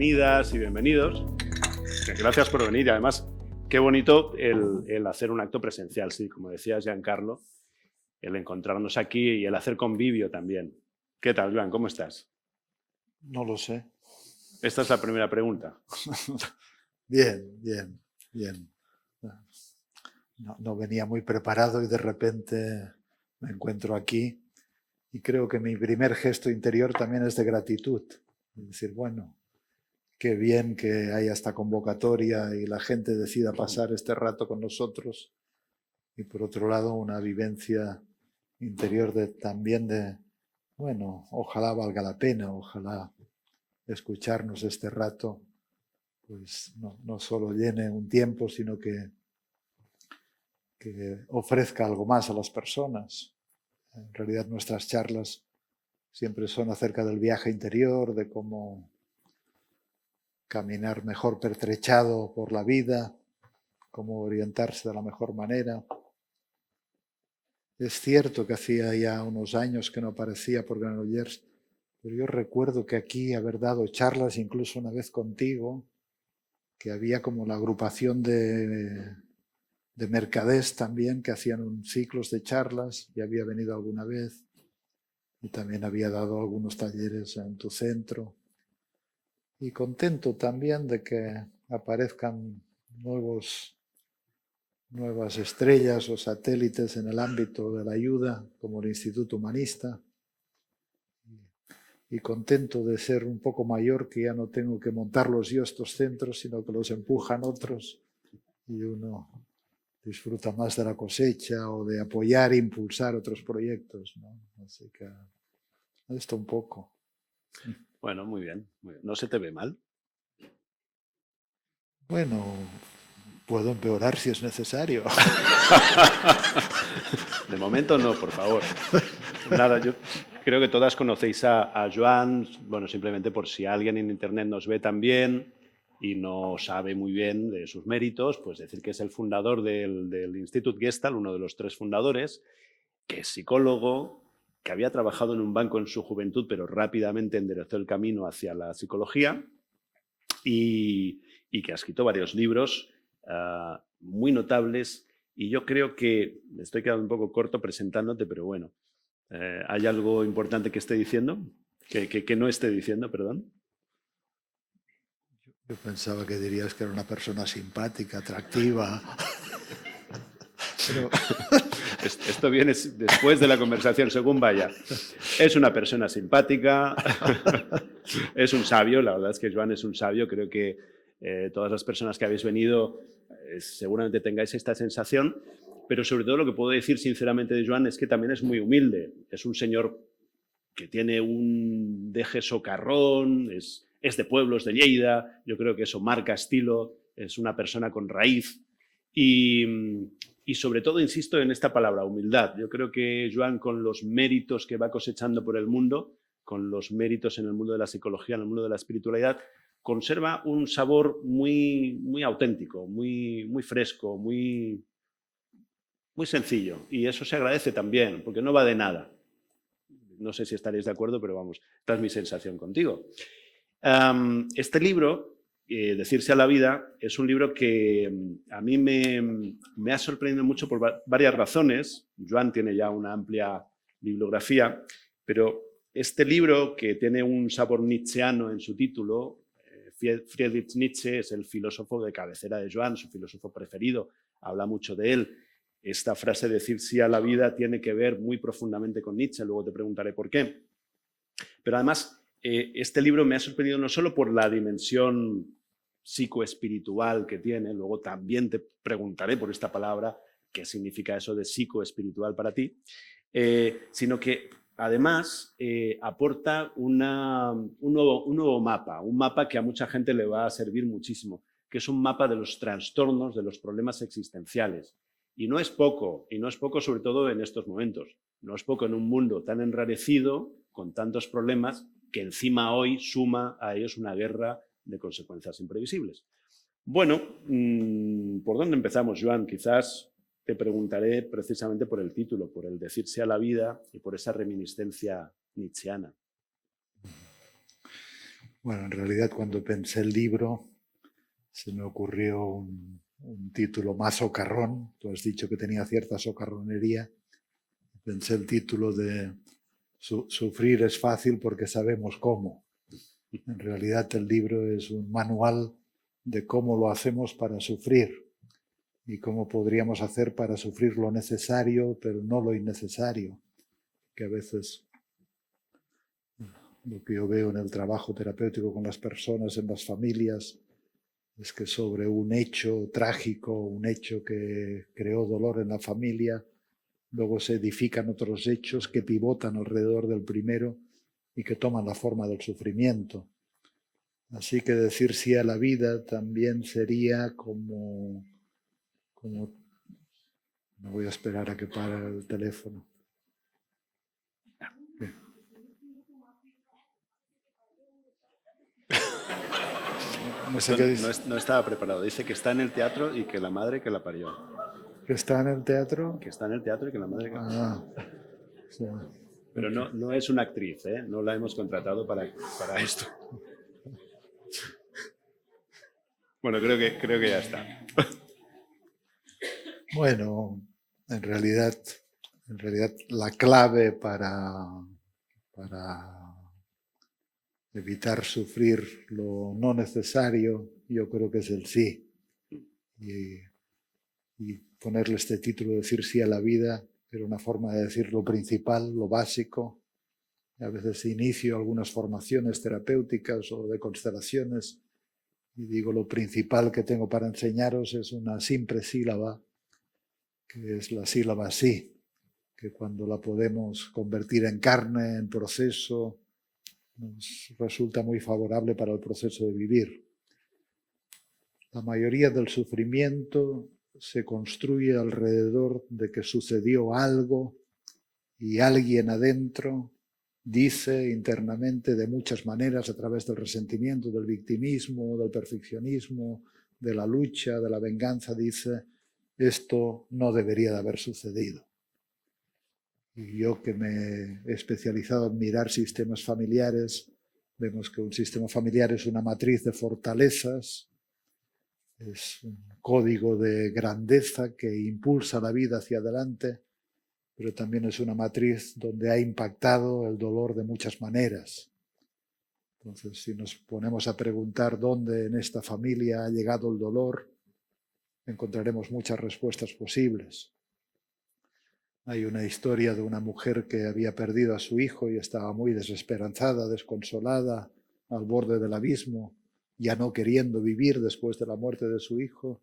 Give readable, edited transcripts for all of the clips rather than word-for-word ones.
bienvenidas y bienvenidos. Gracias por venir y además, qué bonito el hacer un acto presencial, sí, como decía Giancarlo, el encontrarnos aquí y el hacer convivio también. ¿Qué tal, Joan? ¿Cómo estás? No lo sé. Esta es la primera pregunta. Bien. No venía muy preparado y de repente me encuentro aquí y creo que mi primer gesto interior también es de gratitud. Es decir, bueno, qué bien que haya esta convocatoria y la gente decida pasar este rato con nosotros. Y por otro lado, una vivencia interior también de, bueno, ojalá valga la pena, ojalá escucharnos este rato pues no solo llene un tiempo, sino que ofrezca algo más a las personas. En realidad nuestras charlas siempre son acerca del viaje interior, de cómo caminar mejor pertrechado por la vida, cómo orientarse de la mejor manera. Es cierto que hacía ya unos años que no aparecía por Granollers, pero yo recuerdo que aquí haber dado charlas, incluso una vez contigo, que había como la agrupación de Mercadés también, que hacían ciclos de charlas, y había venido alguna vez, y también había dado algunos talleres en tu centro. Y contento también de que aparezcan nuevas estrellas o satélites en el ámbito de la ayuda, como el Instituto Humanista. Y contento de ser un poco mayor, que ya no tengo que montarlos yo estos centros, sino que los empujan otros, y uno disfruta más de la cosecha o de apoyar e impulsar otros proyectos, ¿no? Así que esto un poco. Bueno, muy bien. ¿No se te ve mal? Bueno, puedo empeorar si es necesario. De momento no, por favor. Nada, yo creo que todas conocéis a Joan, bueno, simplemente por si alguien en internet nos ve también y no sabe muy bien de sus méritos, pues decir que es el fundador del Institut Gestalt, uno de los 3 fundadores, que es psicólogo, que había trabajado en un banco en su juventud, pero rápidamente enderezó el camino hacia la psicología y que ha escrito varios libros muy notables. Y yo creo que me estoy quedando un poco corto presentándote, pero bueno, ¿hay algo importante que esté diciendo? Que no esté diciendo, perdón. Yo pensaba que dirías que era una persona simpática, atractiva. Pero... Esto viene después de la conversación, según vaya. Es una persona simpática, es un sabio, la verdad es que Joan es un sabio, creo que todas las personas que habéis venido seguramente tengáis esta sensación, pero sobre todo lo que puedo decir sinceramente de Joan es que también es muy humilde, es un señor que tiene un deje socarrón, es de pueblos de Lleida, yo creo que eso marca estilo, es una persona con raíz y sobre todo insisto en esta palabra, humildad. Yo creo que Joan, con los méritos que va cosechando por el mundo, con los méritos en el mundo de la psicología, en el mundo de la espiritualidad, conserva un sabor muy auténtico, muy fresco, muy sencillo. Y eso se agradece también, porque no va de nada. No sé si estaréis de acuerdo, pero vamos, esta es mi sensación contigo. Este libro, Decirse a la vida, es un libro que a mí me ha sorprendido mucho por varias razones. Joan tiene ya una amplia bibliografía, pero este libro, que tiene un sabor nietzscheano en su título, Friedrich Nietzsche es el filósofo de cabecera de Joan, su filósofo preferido, habla mucho de él. Esta frase de decir sí a la vida tiene que ver muy profundamente con Nietzsche, luego te preguntaré por qué. Pero además, este libro me ha sorprendido no solo por la dimensión psicoespiritual que tiene, luego también te preguntaré por esta palabra, qué significa eso de psicoespiritual para ti, sino que además aporta un nuevo mapa, un mapa que a mucha gente le va a servir muchísimo, que es un mapa de los trastornos, de los problemas existenciales. Y no es poco sobre todo en estos momentos. No es poco en un mundo tan enrarecido, con tantos problemas, que encima hoy suma a ellos una guerra de consecuencias imprevisibles. Bueno, ¿por dónde empezamos, Joan? Quizás te preguntaré precisamente por el título, por el decirse a la vida y por esa reminiscencia nietzscheana. Bueno, en realidad cuando pensé el libro se me ocurrió un título más socarrón. Tú has dicho que tenía cierta socarronería. Pensé el título de Sufrir es fácil porque sabemos cómo. En realidad el libro es un manual de cómo lo hacemos para sufrir y cómo podríamos hacer para sufrir lo necesario, pero no lo innecesario, que a veces lo que yo veo en el trabajo terapéutico con las personas, en las familias, es que sobre un hecho trágico, un hecho que creó dolor en la familia, luego se edifican otros hechos que pivotan alrededor del primero y que toman la forma del sufrimiento. Así que decir sí a la vida también sería como no voy a esperar a que pare el teléfono. ¿Qué? No sé qué dice. No estaba preparado. Dice que está en el teatro y que la madre que la parió. ¿Que está en el teatro? Que está en el teatro y que la madre que la parió. Ah, sí. Pero no es una actriz, ¿eh? No la hemos contratado para esto. Bueno, creo que ya está. Bueno, en realidad la clave para evitar sufrir lo no necesario, yo creo que es el sí. Y ponerle este título, decir sí a la vida, era una forma de decir lo principal, lo básico. A veces inicio algunas formaciones terapéuticas o de constelaciones y digo lo principal que tengo para enseñaros es una simple sílaba, que es la sílaba sí, que cuando la podemos convertir en carne, en proceso, nos resulta muy favorable para el proceso de vivir. La mayoría del sufrimiento se construye alrededor de que sucedió algo y alguien adentro dice internamente de muchas maneras, a través del resentimiento, del victimismo, del perfeccionismo, de la lucha, de la venganza, dice, esto no debería de haber sucedido. Y yo que me he especializado en mirar sistemas familiares, vemos que un sistema familiar es una matriz de fortalezas, es un código de grandeza que impulsa la vida hacia adelante, pero también es una matriz donde ha impactado el dolor de muchas maneras. Entonces, si nos ponemos a preguntar dónde en esta familia ha llegado el dolor, encontraremos muchas respuestas posibles. Hay una historia de una mujer que había perdido a su hijo y estaba muy desesperanzada, desconsolada, al borde del abismo, ya no queriendo vivir después de la muerte de su hijo.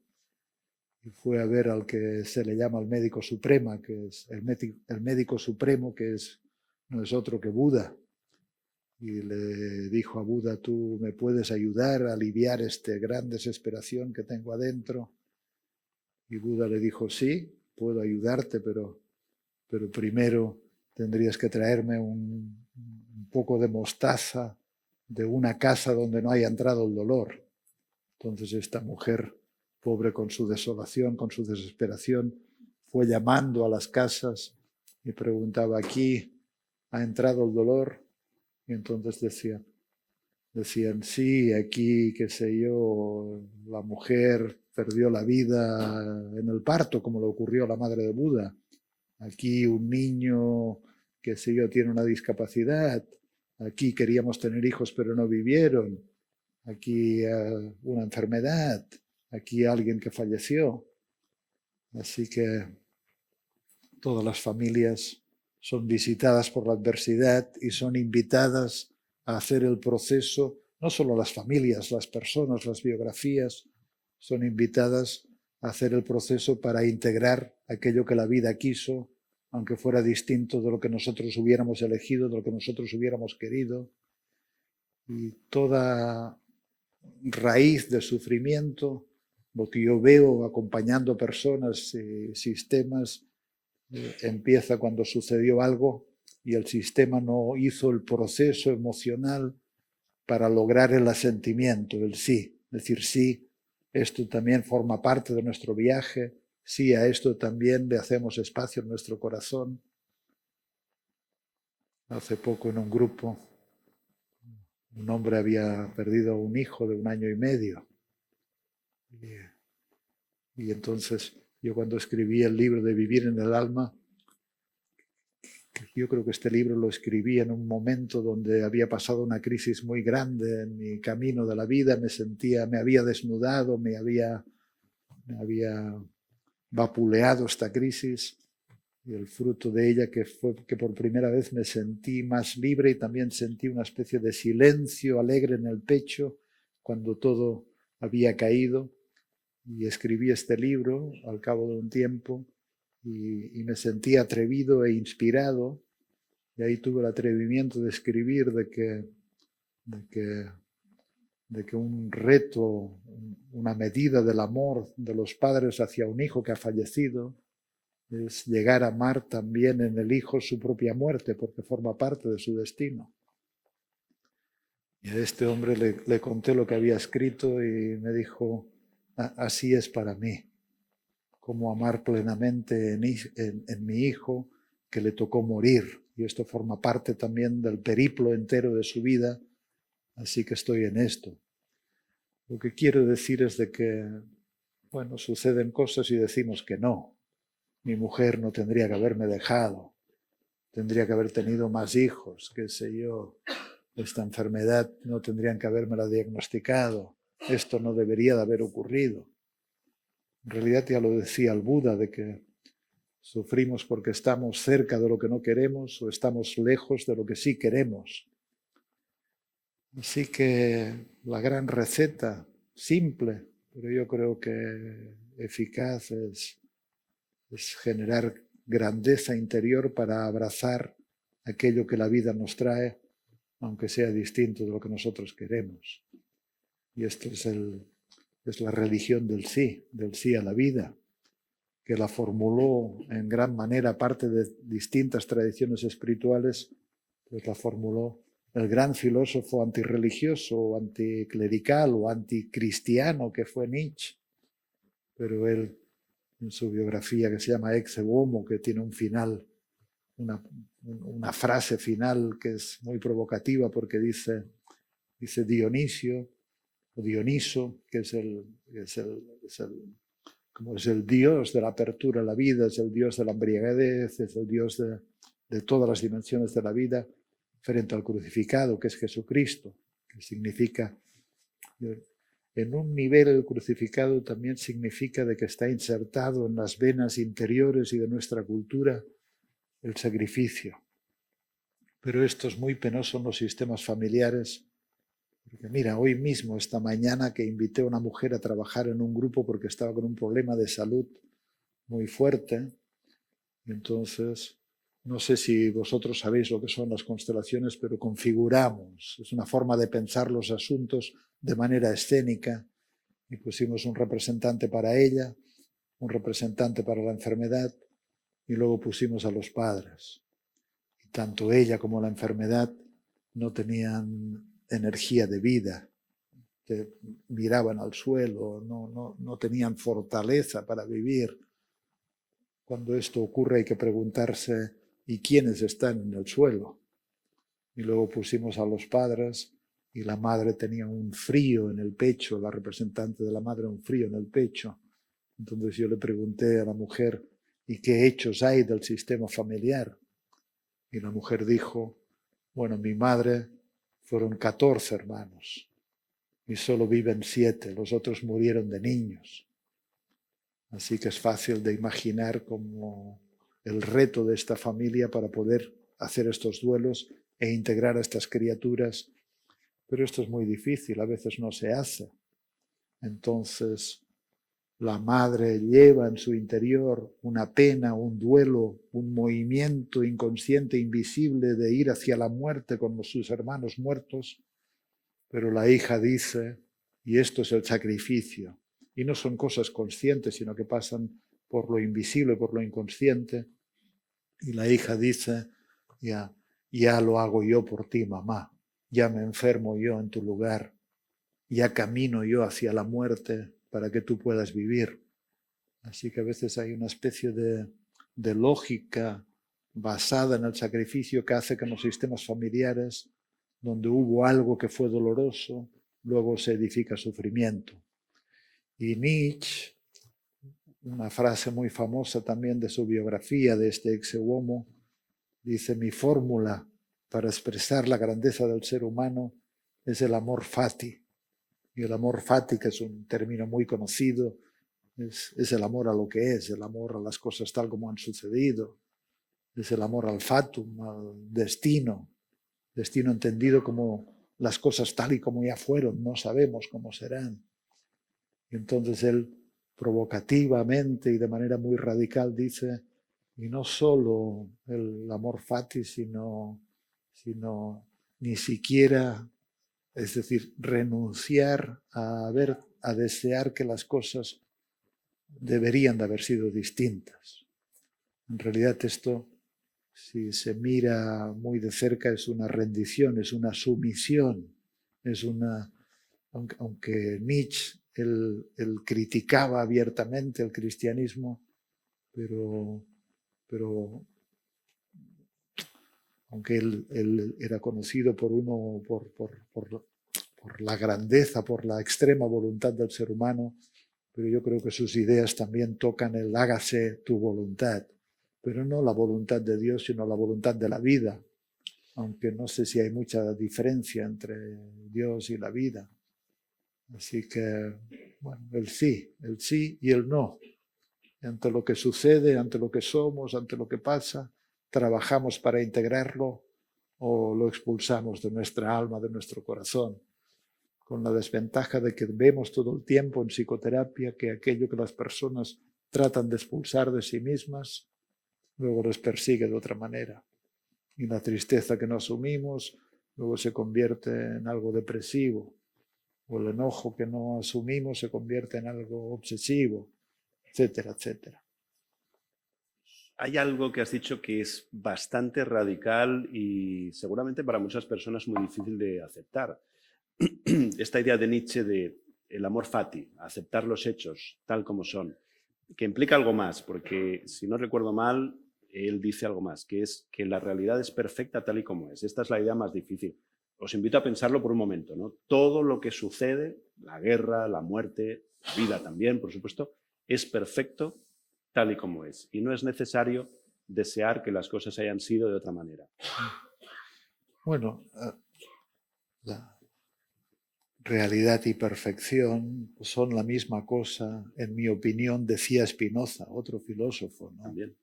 Y fue a ver al que se le llama el médico supremo, que es el médico supremo, que no es otro que Buda. Y le dijo a Buda, ¿tú me puedes ayudar a aliviar esta gran desesperación que tengo adentro? Y Buda le dijo, sí, puedo ayudarte, pero primero tendrías que traerme un poco de mostaza de una casa donde no haya entrado el dolor. Entonces esta mujer, pobre con su desolación, con su desesperación, fue llamando a las casas y preguntaba, ¿aquí ha entrado el dolor? Y entonces decían, sí, aquí, qué sé yo, la mujer perdió la vida en el parto, como le ocurrió a la madre de Buda. Aquí un niño, qué sé yo, tiene una discapacidad. Aquí queríamos tener hijos, pero no vivieron. Aquí una enfermedad. Aquí alguien que falleció. Así que todas las familias son visitadas por la adversidad y son invitadas a hacer el proceso, no solo las familias, las personas, las biografías, son invitadas a hacer el proceso para integrar aquello que la vida quiso, aunque fuera distinto de lo que nosotros hubiéramos elegido, de lo que nosotros hubiéramos querido. Y toda raíz de sufrimiento, lo que yo veo acompañando personas y sistemas, empieza cuando sucedió algo y el sistema no hizo el proceso emocional para lograr el asentimiento, el sí. Decir sí, esto también forma parte de nuestro viaje, sí, a esto también le hacemos espacio en nuestro corazón. Hace poco en un grupo Un hombre había perdido un hijo de 1 año y medio. Y entonces yo cuando escribí el libro de Vivir en el Alma, yo creo que este libro lo escribí en un momento donde había pasado una crisis muy grande en mi camino de la vida, me había desnudado, me había vapuleado esta crisis, y el fruto de ella que fue que por primera vez me sentí más libre y también sentí una especie de silencio alegre en el pecho cuando todo había caído, y escribí este libro al cabo de un tiempo y me sentí atrevido e inspirado, y ahí tuve el atrevimiento de escribir de que un reto, una medida del amor de los padres hacia un hijo que ha fallecido es llegar a amar también en el hijo su propia muerte, porque forma parte de su destino. Y a este hombre le conté lo que había escrito y me dijo, así es para mí, cómo amar plenamente en mi hijo que le tocó morir. Y esto forma parte también del periplo entero de su vida, así que estoy en esto. Lo que quiero decir es de que, bueno, suceden cosas y decimos que no. Mi mujer no tendría que haberme dejado, tendría que haber tenido más hijos, qué sé yo. Esta enfermedad no tendrían que habérmela diagnosticado, esto no debería de haber ocurrido. En realidad ya lo decía el Buda, de que sufrimos porque estamos cerca de lo que no queremos o estamos lejos de lo que sí queremos. Así que la gran receta, simple, pero yo creo que eficaz, es generar grandeza interior para abrazar aquello que la vida nos trae, aunque sea distinto de lo que nosotros queremos. Y esto es la religión del sí a la vida, que la formuló en gran manera, parte de distintas tradiciones espirituales, pues la formuló el gran filósofo antirreligioso, o anticlerical o anticristiano que fue Nietzsche. Pero él, en su biografía que se llama Ecce Homo, que tiene un final, una frase final que es muy provocativa porque dice Dionisio, o Dioniso, que es el dios de la apertura a la vida, es el dios de la embriaguez, es el dios de todas las dimensiones de la vida, frente al crucificado, que es Jesucristo, que significa, en un nivel el crucificado también significa de que está insertado en las venas interiores y de nuestra cultura el sacrificio. Pero esto es muy penoso en los sistemas familiares, porque mira, hoy mismo, esta mañana, que invité a una mujer a trabajar en un grupo porque estaba con un problema de salud muy fuerte. Entonces, no sé si vosotros sabéis lo que son las constelaciones, pero configuramos. Es una forma de pensar los asuntos de manera escénica. Y pusimos un representante para ella, un representante para la enfermedad, y luego pusimos a los padres. Y tanto ella como la enfermedad no tenían energía de vida, miraban al suelo, no tenían fortaleza para vivir. Cuando esto ocurre hay que preguntarse, ¿y quiénes están en el suelo? Y luego pusimos a los padres y la madre tenía un frío en el pecho, la representante de la madre un frío en el pecho. Entonces yo le pregunté a la mujer, ¿y qué hechos hay del sistema familiar? Y la mujer dijo, bueno, mi madre fueron 14 hermanos y solo viven 7, los otros murieron de niños. Así que es fácil de imaginar como el reto de esta familia para poder hacer estos duelos e integrar a estas criaturas. Pero esto es muy difícil, a veces no se hace. Entonces, la madre lleva en su interior una pena, un duelo, un movimiento inconsciente, invisible de ir hacia la muerte con sus hermanos muertos, pero la hija dice, y esto es el sacrificio, y no son cosas conscientes, sino que pasan por lo invisible, por lo inconsciente, y la hija dice, ya lo hago yo por ti, mamá, ya me enfermo yo en tu lugar, ya camino yo hacia la muerte para que tú puedas vivir. Así que a veces hay una especie de lógica basada en el sacrificio que hace que en los sistemas familiares donde hubo algo que fue doloroso, luego se edifica sufrimiento. Y Nietzsche, una frase muy famosa también de su biografía, de este ex uomo, dice: mi fórmula para expresar la grandeza del ser humano es el amor fati. Y el amor fati, que es un término muy conocido, es el amor a lo que es, el amor a las cosas tal como han sucedido, es el amor al fatum, al destino entendido como las cosas tal y como ya fueron, no sabemos cómo serán. Y entonces él provocativamente y de manera muy radical dice: y no solo el amor fati, sino ni siquiera, es decir, renunciar a desear que las cosas deberían de haber sido distintas. En realidad esto, si se mira muy de cerca, es una rendición, es una sumisión, es una, aunque Nietzsche él criticaba abiertamente el cristianismo, pero aunque él era conocido por la grandeza, por la extrema voluntad del ser humano, pero yo creo que sus ideas también tocan el hágase tu voluntad, pero no la voluntad de Dios, sino la voluntad de la vida, aunque no sé si hay mucha diferencia entre Dios y la vida. Así que, bueno, el sí y el no. Ante lo que sucede, ante lo que somos, ante lo que pasa, trabajamos para integrarlo o lo expulsamos de nuestra alma, de nuestro corazón, con la desventaja de que vemos todo el tiempo en psicoterapia que aquello que las personas tratan de expulsar de sí mismas, luego les persigue de otra manera. Y la tristeza que no asumimos luego se convierte en algo depresivo, o el enojo que no asumimos se convierte en algo obsesivo, etcétera, etcétera. Hay algo que has dicho que es bastante radical y seguramente para muchas personas muy difícil de aceptar. Esta idea de Nietzsche de el amor fati, aceptar los hechos tal como son, que implica algo más, porque si no recuerdo mal, él dice algo más, que es que la realidad es perfecta tal y como es. Esta es la idea más difícil. Os invito a pensarlo por un momento, ¿no? Todo lo que sucede, la guerra, la muerte, la vida también, por supuesto, es perfecto tal y como es. Y no es necesario desear que las cosas hayan sido de otra manera. Bueno, la realidad y perfección son la misma cosa, en mi opinión, decía Spinoza, otro filósofo, ¿no? También.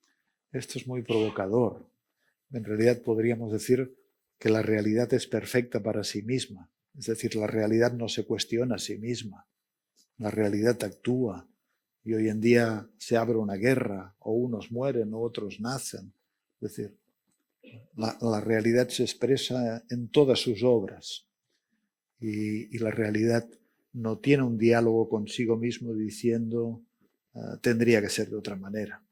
Esto es muy provocador. En realidad podríamos decir que la realidad es perfecta para sí misma. Es decir, la realidad no se cuestiona a sí misma. La realidad actúa. Y hoy en día se abre una guerra, o unos mueren, o otros nacen. Es decir, la realidad se expresa en todas sus obras. Y la realidad no tiene un diálogo consigo mismo diciendo tendría que ser de otra manera.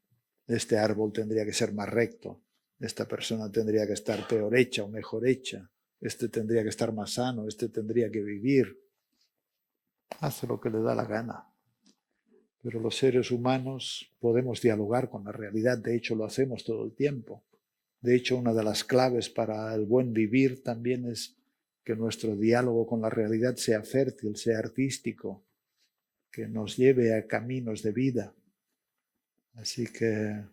Este árbol tendría que ser más recto. Esta persona tendría que estar peor hecha o mejor hecha. Este tendría que estar más sano. Este tendría que vivir. Hace lo que le da la gana. Pero los seres humanos podemos dialogar con la realidad. De hecho, lo hacemos todo el tiempo. De hecho, una de las claves para el buen vivir también es que nuestro diálogo con la realidad sea fértil, sea artístico, que nos lleve a caminos de vida. Así que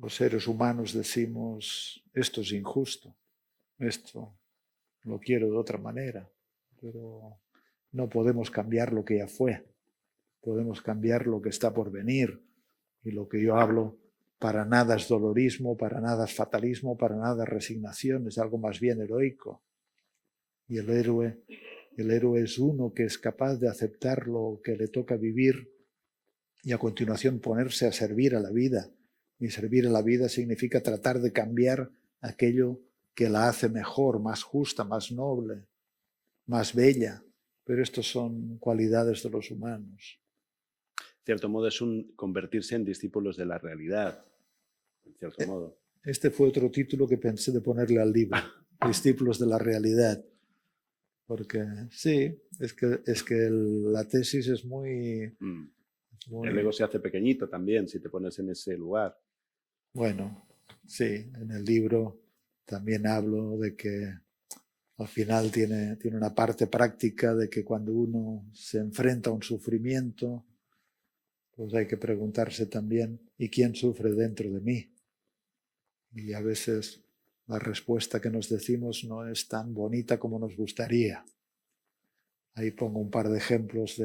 los seres humanos decimos, esto es injusto, esto lo quiero de otra manera, pero no podemos cambiar lo que ya fue, podemos cambiar lo que está por venir. Y lo que yo hablo, para nada es dolorismo, para nada es fatalismo, para nada es resignación, es algo más bien heroico. Y el héroe es uno que es capaz de aceptar lo que le toca vivir y a continuación ponerse a servir a la vida. Y servir a la vida significa tratar de cambiar aquello que la hace mejor, más justa, más noble, más bella. Pero estos son cualidades de los humanos. En cierto modo es un convertirse en discípulos de la realidad, en cierto modo. Este fue otro título que pensé de ponerle al libro, Discípulos de la realidad. Porque sí, es que la tesis es muy... El ego se hace pequeñito también si te pones en ese lugar. Bueno, sí, en el libro también hablo de que al final tiene una parte práctica de que cuando uno se enfrenta a un sufrimiento, pues hay que preguntarse también, ¿y quién sufre dentro de mí? Y a veces la respuesta que nos decimos no es tan bonita como nos gustaría. Ahí pongo un par de ejemplos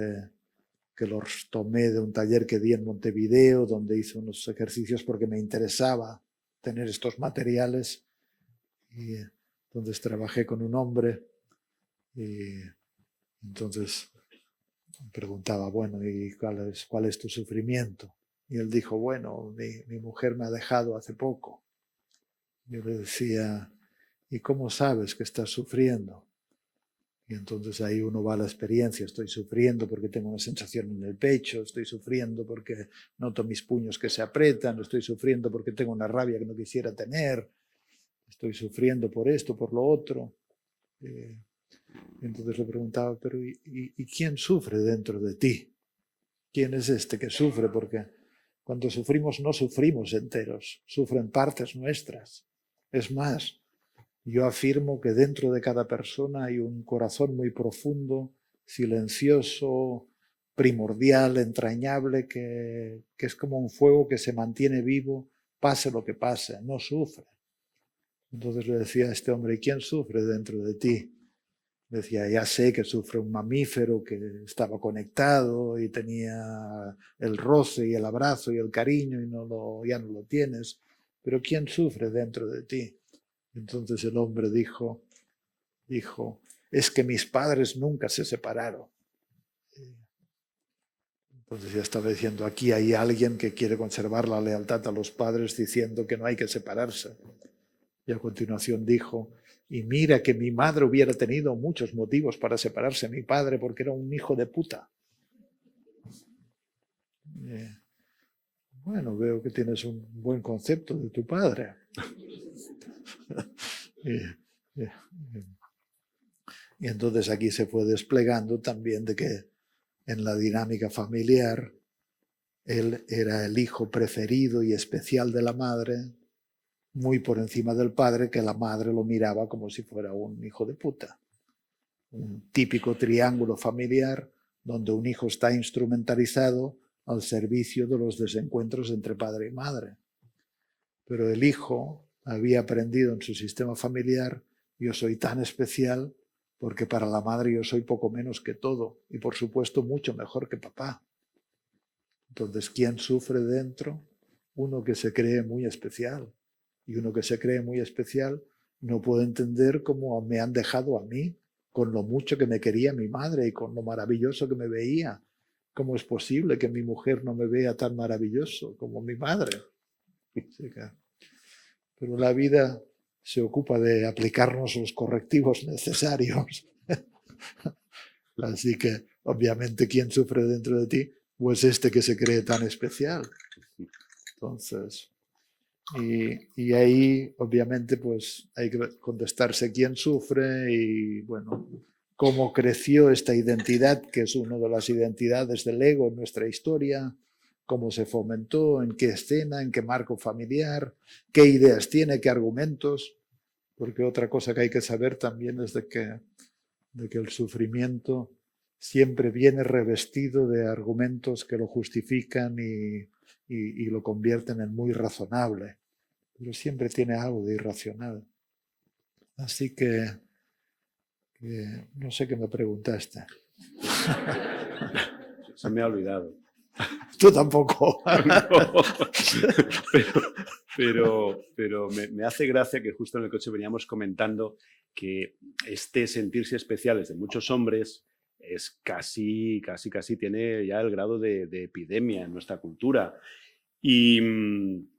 que los tomé de un taller que di en Montevideo, donde hice unos ejercicios porque me interesaba tener estos materiales. Y entonces trabajé con un hombre y entonces me preguntaba, bueno, ¿y cuál es tu sufrimiento? Y él dijo, bueno, mi mujer me ha dejado hace poco. Yo le decía, ¿y cómo sabes que estás sufriendo? Y entonces ahí uno va a la experiencia, estoy sufriendo porque tengo una sensación en el pecho, estoy sufriendo porque noto mis puños que se aprietan, estoy sufriendo porque tengo una rabia que no quisiera tener, estoy sufriendo por esto, por lo otro. Entonces le preguntaba, pero ¿y quién sufre dentro de ti? ¿Quién es este que sufre? Porque cuando sufrimos no sufrimos enteros, sufren partes nuestras. Es más, yo afirmo que dentro de cada persona hay un corazón muy profundo, silencioso, primordial, entrañable, que es como un fuego que se mantiene vivo, pase lo que pase, no sufre. Entonces le decía a este hombre, ¿y quién sufre dentro de ti? Decía, ya sé que sufre un mamífero que estaba conectado y tenía el roce y el abrazo y el cariño y ya no lo tienes, pero ¿quién sufre dentro de ti? Entonces el hombre dijo, es que mis padres nunca se separaron. Entonces ya estaba diciendo, aquí hay alguien que quiere conservar la lealtad a los padres diciendo que no hay que separarse. Y a continuación dijo, y mira que mi madre hubiera tenido muchos motivos para separarse de mi padre porque era un hijo de puta. Bueno, veo que tienes un buen concepto de tu padre. Y entonces aquí se fue desplegando también de que en la dinámica familiar él era el hijo preferido y especial de la madre, muy por encima del padre, que la madre lo miraba como si fuera un hijo de puta. Un típico triángulo familiar donde un hijo está instrumentalizado al servicio de los desencuentros entre padre y madre. Pero el hijo había aprendido en su sistema familiar, yo soy tan especial porque para la madre yo soy poco menos que todo y por supuesto mucho mejor que papá. Entonces, ¿quién sufre dentro? Uno que se cree muy especial. Y uno que se cree muy especial no puede entender cómo me han dejado a mí, con lo mucho que me quería mi madre y con lo maravilloso que me veía. ¿Cómo es posible que mi mujer no me vea tan maravilloso como mi madre? Pero la vida se ocupa de aplicarnos los correctivos necesarios. Así que, obviamente, ¿quién sufre dentro de ti? Pues este que se cree tan especial. Entonces, y ahí, obviamente, pues hay que contestarse quién sufre y, bueno, cómo creció esta identidad, que es una de las identidades del ego en nuestra historia, cómo se fomentó, en qué escena, en qué marco familiar, qué ideas tiene, qué argumentos, porque otra cosa que hay que saber también es de que el sufrimiento siempre viene revestido de argumentos que lo justifican y lo convierten en muy razonable, pero siempre tiene algo de irracional. Así que no sé qué me preguntaste. Se me ha olvidado. Tú tampoco. No. Pero me hace gracia que justo en el coche veníamos comentando que este sentirse especiales de muchos hombres es casi tiene ya el grado de epidemia en nuestra cultura. Y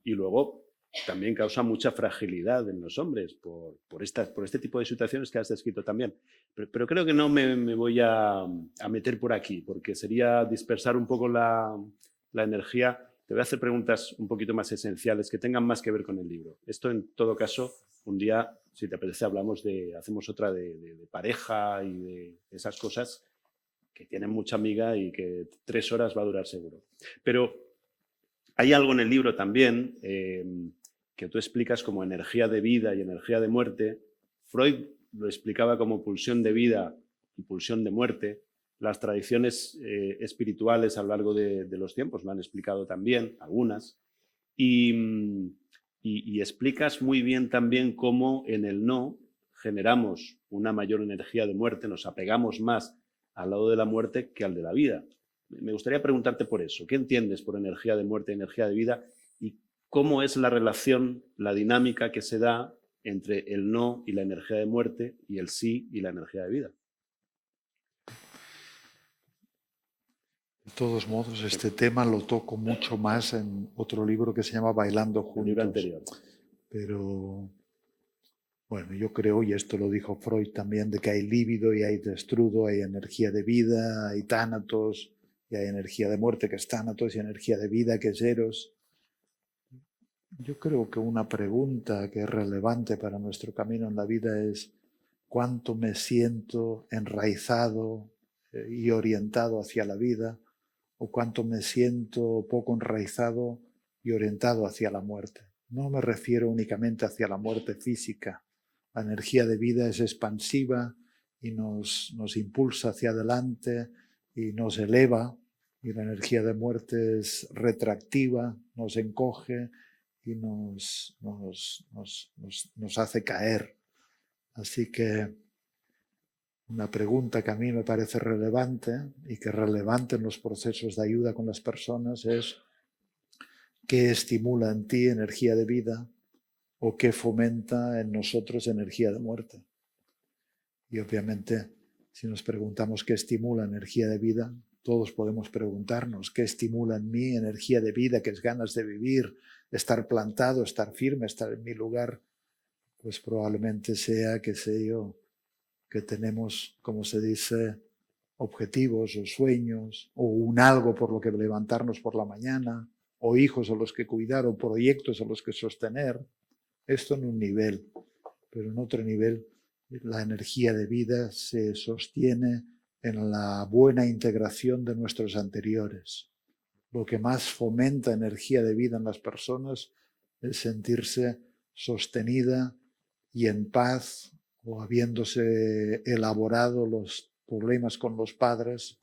luego también causa mucha fragilidad en los hombres por este tipo de situaciones que has descrito también. Pero creo que no me voy a meter por aquí, porque sería dispersar un poco la energía. Te voy a hacer preguntas un poquito más esenciales que tengan más que ver con el libro. Esto, en todo caso, un día, si te apetece, hacemos otra de pareja y de esas cosas que tienen mucha amiga y que 3 horas va a durar seguro. Pero hay algo en el libro también que tú explicas como energía de vida y energía de muerte. Freud lo explicaba como pulsión de vida y pulsión de muerte. Las tradiciones espirituales a lo largo de los tiempos lo han explicado también, algunas. Y explicas muy bien también cómo en el no generamos una mayor energía de muerte, nos apegamos más al lado de la muerte que al de la vida. Me gustaría preguntarte por eso. ¿Qué entiendes por energía de muerte y energía de vida? ¿Y cómo es la relación, la dinámica que se da entre el no y la energía de muerte y el sí y la energía de vida? De todos modos, este tema lo toco mucho más en otro libro que se llama Bailando Juntos. El libro anterior. Pero, bueno, yo creo, y esto lo dijo Freud también, de que hay líbido y hay destrudo, hay energía de vida, hay tánatos, y hay energía de muerte que es tánatos, y energía de vida que es eros. Yo creo que una pregunta que es relevante para nuestro camino en la vida es cuánto me siento enraizado y orientado hacia la vida, o cuánto me siento poco enraizado y orientado hacia la muerte. No me refiero únicamente hacia la muerte física. La energía de vida es expansiva y nos impulsa hacia adelante y nos eleva, y la energía de muerte es retractiva, nos encoge y nos hace caer. Así que una pregunta que a mí me parece relevante y que es relevante en los procesos de ayuda con las personas es ¿qué estimula en ti energía de vida o qué fomenta en nosotros energía de muerte? Y obviamente, si nos preguntamos qué estimula energía de vida, todos podemos preguntarnos qué estimula en mí energía de vida, que es ganas de vivir, estar plantado, estar firme, estar en mi lugar. Pues probablemente sea, qué sé yo, que tenemos, como se dice, objetivos o sueños, o un algo por lo que levantarnos por la mañana, o hijos a los que cuidar, o proyectos a los que sostener. Esto en un nivel, pero en otro nivel la energía de vida se sostiene en la buena integración de nuestros anteriores. Lo que más fomenta energía de vida en las personas es sentirse sostenida y en paz, o habiéndose elaborado los problemas con los padres,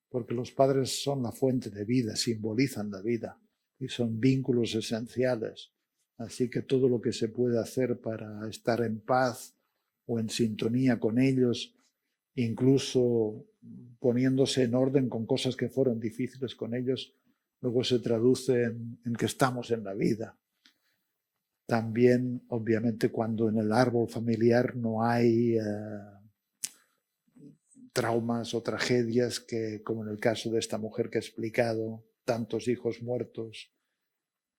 porque los padres son la fuente de vida, simbolizan la vida y son vínculos esenciales. Así que todo lo que se puede hacer para estar en paz o en sintonía con ellos, incluso poniéndose en orden con cosas que fueron difíciles con ellos, luego se traduce en que estamos en la vida. También, obviamente, cuando en el árbol familiar no hay traumas o tragedias, que, como en el caso de esta mujer que he explicado, tantos hijos muertos,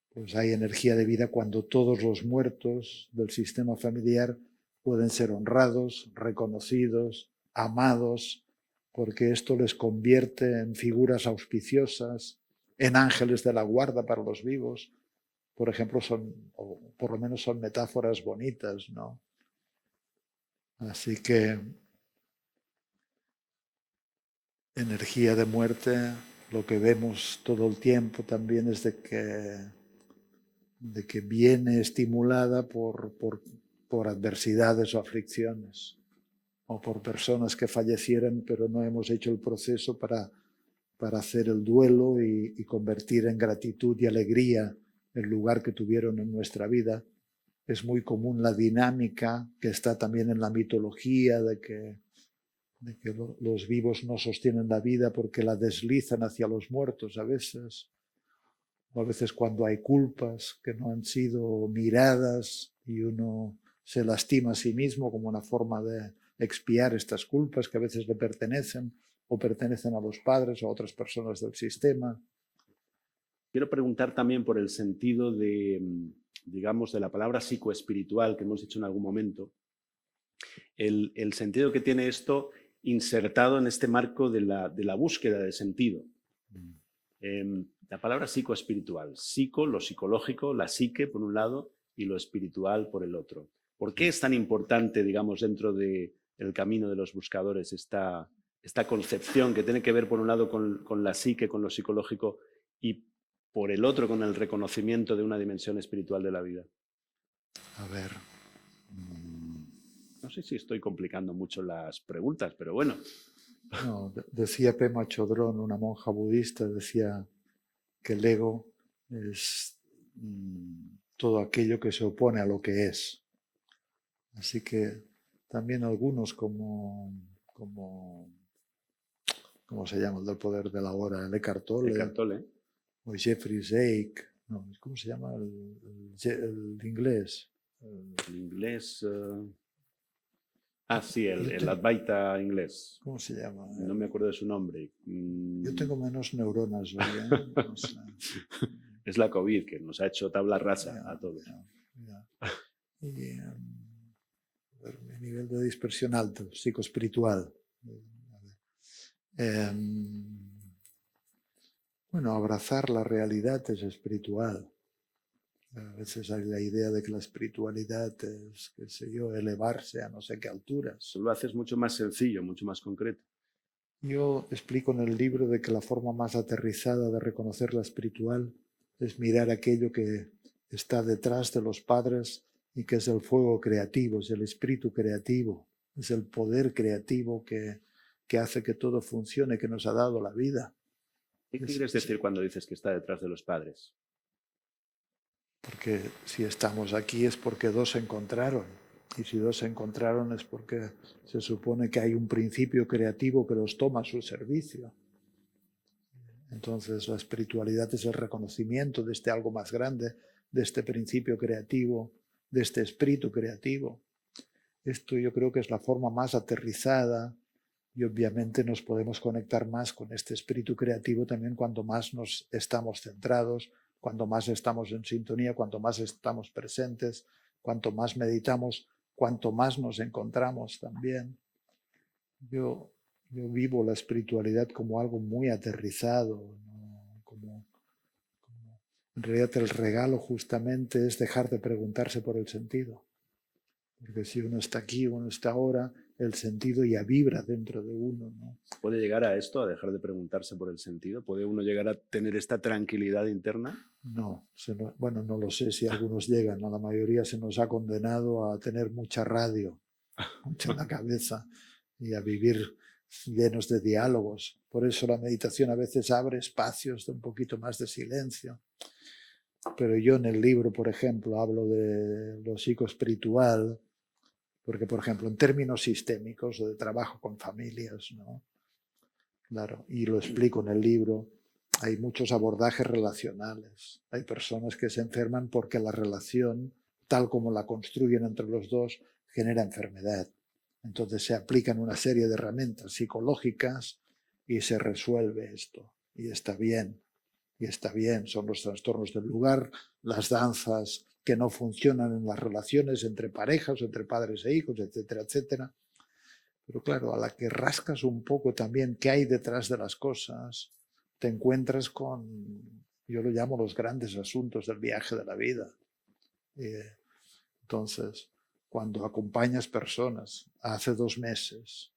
pues hay energía de vida cuando todos los muertos del sistema familiar pueden ser honrados, reconocidos, amados, porque esto les convierte en figuras auspiciosas, en ángeles de la guarda para los vivos. Por ejemplo, o por lo menos son metáforas bonitas, ¿no? Así que energía de muerte, lo que vemos todo el tiempo también es de que viene estimulada por adversidades o aflicciones, o por personas que fallecieran, pero no hemos hecho el proceso para hacer el duelo y convertir en gratitud y alegría el lugar que tuvieron en nuestra vida. Es muy común la dinámica que está también en la mitología de que los vivos no sostienen la vida porque la deslizan hacia los muertos a veces, o a veces cuando hay culpas que no han sido miradas y uno se lastima a sí mismo como una forma de expiar estas culpas que a veces le pertenecen o pertenecen a los padres o a otras personas del sistema. Quiero preguntar también por el sentido de, digamos, de la palabra psicoespiritual que hemos dicho en algún momento, el sentido que tiene esto insertado en este marco de la búsqueda de sentido. La palabra psicoespiritual, psico, lo psicológico, la psique por un lado y lo espiritual por el otro. ¿Por qué es tan importante, digamos, dentro del camino de los buscadores esta concepción que tiene que ver por un lado con la psique, con lo psicológico, y por el otro con el reconocimiento de una dimensión espiritual de la vida? A ver, No sé si estoy complicando mucho las preguntas, pero bueno. No, decía Pema Chodron, una monja budista, decía que el ego es todo aquello que se opone a lo que es. Así que también algunos ¿cómo se llama? El del poder de la hora, el Eckhart Tolle, Eckhart Tolle. o Jeffrey Sake, no, ¿cómo se llama el inglés? El inglés... sí, el Advaita inglés. ¿Cómo se llama? No me acuerdo de su nombre. Yo tengo menos neuronas hoy, ¿eh? No sé. Es la COVID que nos ha hecho tabla rasa a todos. Y mi nivel de dispersión alto, psicoespiritual. Bueno, abrazar la realidad es espiritual. A veces hay la idea de que la espiritualidad es, qué sé yo, elevarse a no sé qué alturas. Lo haces mucho más sencillo, mucho más concreto. Yo explico en el libro de que la forma más aterrizada de reconocer la espiritual es mirar aquello que está detrás de los padres y que es el fuego creativo, es el espíritu creativo, es el poder creativo que hace que todo funcione, que nos ha dado la vida. ¿Qué quieres decir cuando dices que está detrás de los padres? Porque si estamos aquí es porque dos se encontraron. Y si dos se encontraron es porque se supone que hay un principio creativo que los toma a su servicio. Entonces la espiritualidad es el reconocimiento de este algo más grande, de este principio creativo, de este espíritu creativo. Esto yo creo que es la forma más aterrizada y obviamente nos podemos conectar más con este espíritu creativo también cuando más nos estamos centrados, cuando más estamos en sintonía, cuanto más estamos presentes, cuanto más meditamos, cuanto más nos encontramos también. Yo vivo la espiritualidad como algo muy aterrizado, ¿no? En realidad el regalo justamente es dejar de preguntarse por el sentido. Porque si uno está aquí, uno está ahora, el sentido ya vibra dentro de uno, ¿no? ¿Puede llegar a esto, a dejar de preguntarse por el sentido? ¿Puede uno llegar a tener esta tranquilidad interna? No, bueno, no lo sé si algunos llegan. A la mayoría se nos ha condenado a tener mucha radio, mucha en la cabeza y a vivir llenos de diálogos. Por eso la meditación a veces abre espacios de un poquito más de silencio. Pero yo en el libro, por ejemplo, hablo de lo psicoespiritual, porque, por ejemplo, en términos sistémicos o de trabajo con familias, ¿no? Claro, y lo explico en el libro, hay muchos abordajes relacionales. Hay personas que se enferman porque la relación, tal como la construyen entre los dos, genera enfermedad. Entonces se aplican una serie de herramientas psicológicas y se resuelve esto. Y está bien, son los trastornos del lugar, las danzas que no funcionan en las relaciones entre parejas o entre padres e hijos, etcétera, etcétera. Pero claro, a la que rascas un poco también qué hay detrás de las cosas, te encuentras con, yo lo llamo los grandes asuntos del viaje de la vida. Entonces, cuando acompañas personas, hace 2 meses,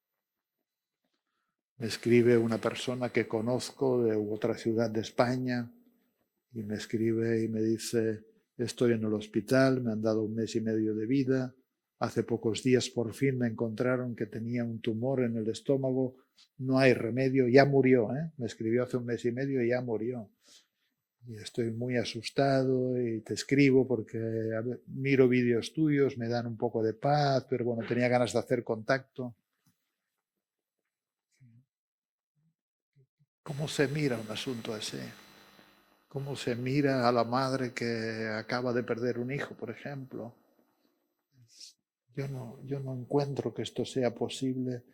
me escribe una persona que conozco de otra ciudad de España y me escribe y me dice, estoy en el hospital, me han dado 1 mes y medio de vida, hace pocos días por fin me encontraron que tenía un tumor en el estómago, no hay remedio, ya murió, ¿eh? Me escribió hace 1 mes y medio y ya murió. Y estoy muy asustado y te escribo porque miro vídeos tuyos, me dan un poco de paz, pero bueno, tenía ganas de hacer contacto. ¿Cómo se mira un asunto así? ¿Cómo se mira a la madre que acaba de perder un hijo, por ejemplo? Yo no encuentro que esto sea posible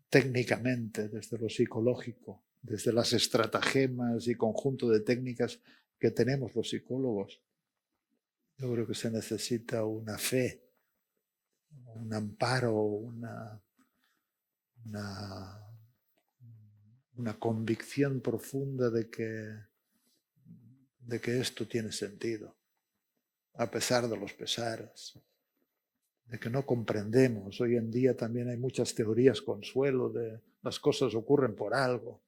técnicamente, desde lo psicológico, desde las estratagemas y conjunto de técnicas que tenemos los psicólogos. Yo creo que se necesita una fe, un amparo, una convicción profunda de que esto tiene sentido, a pesar de los pesares, de que no comprendemos. Hoy en día también hay muchas teorías consuelo de las cosas ocurren por algo.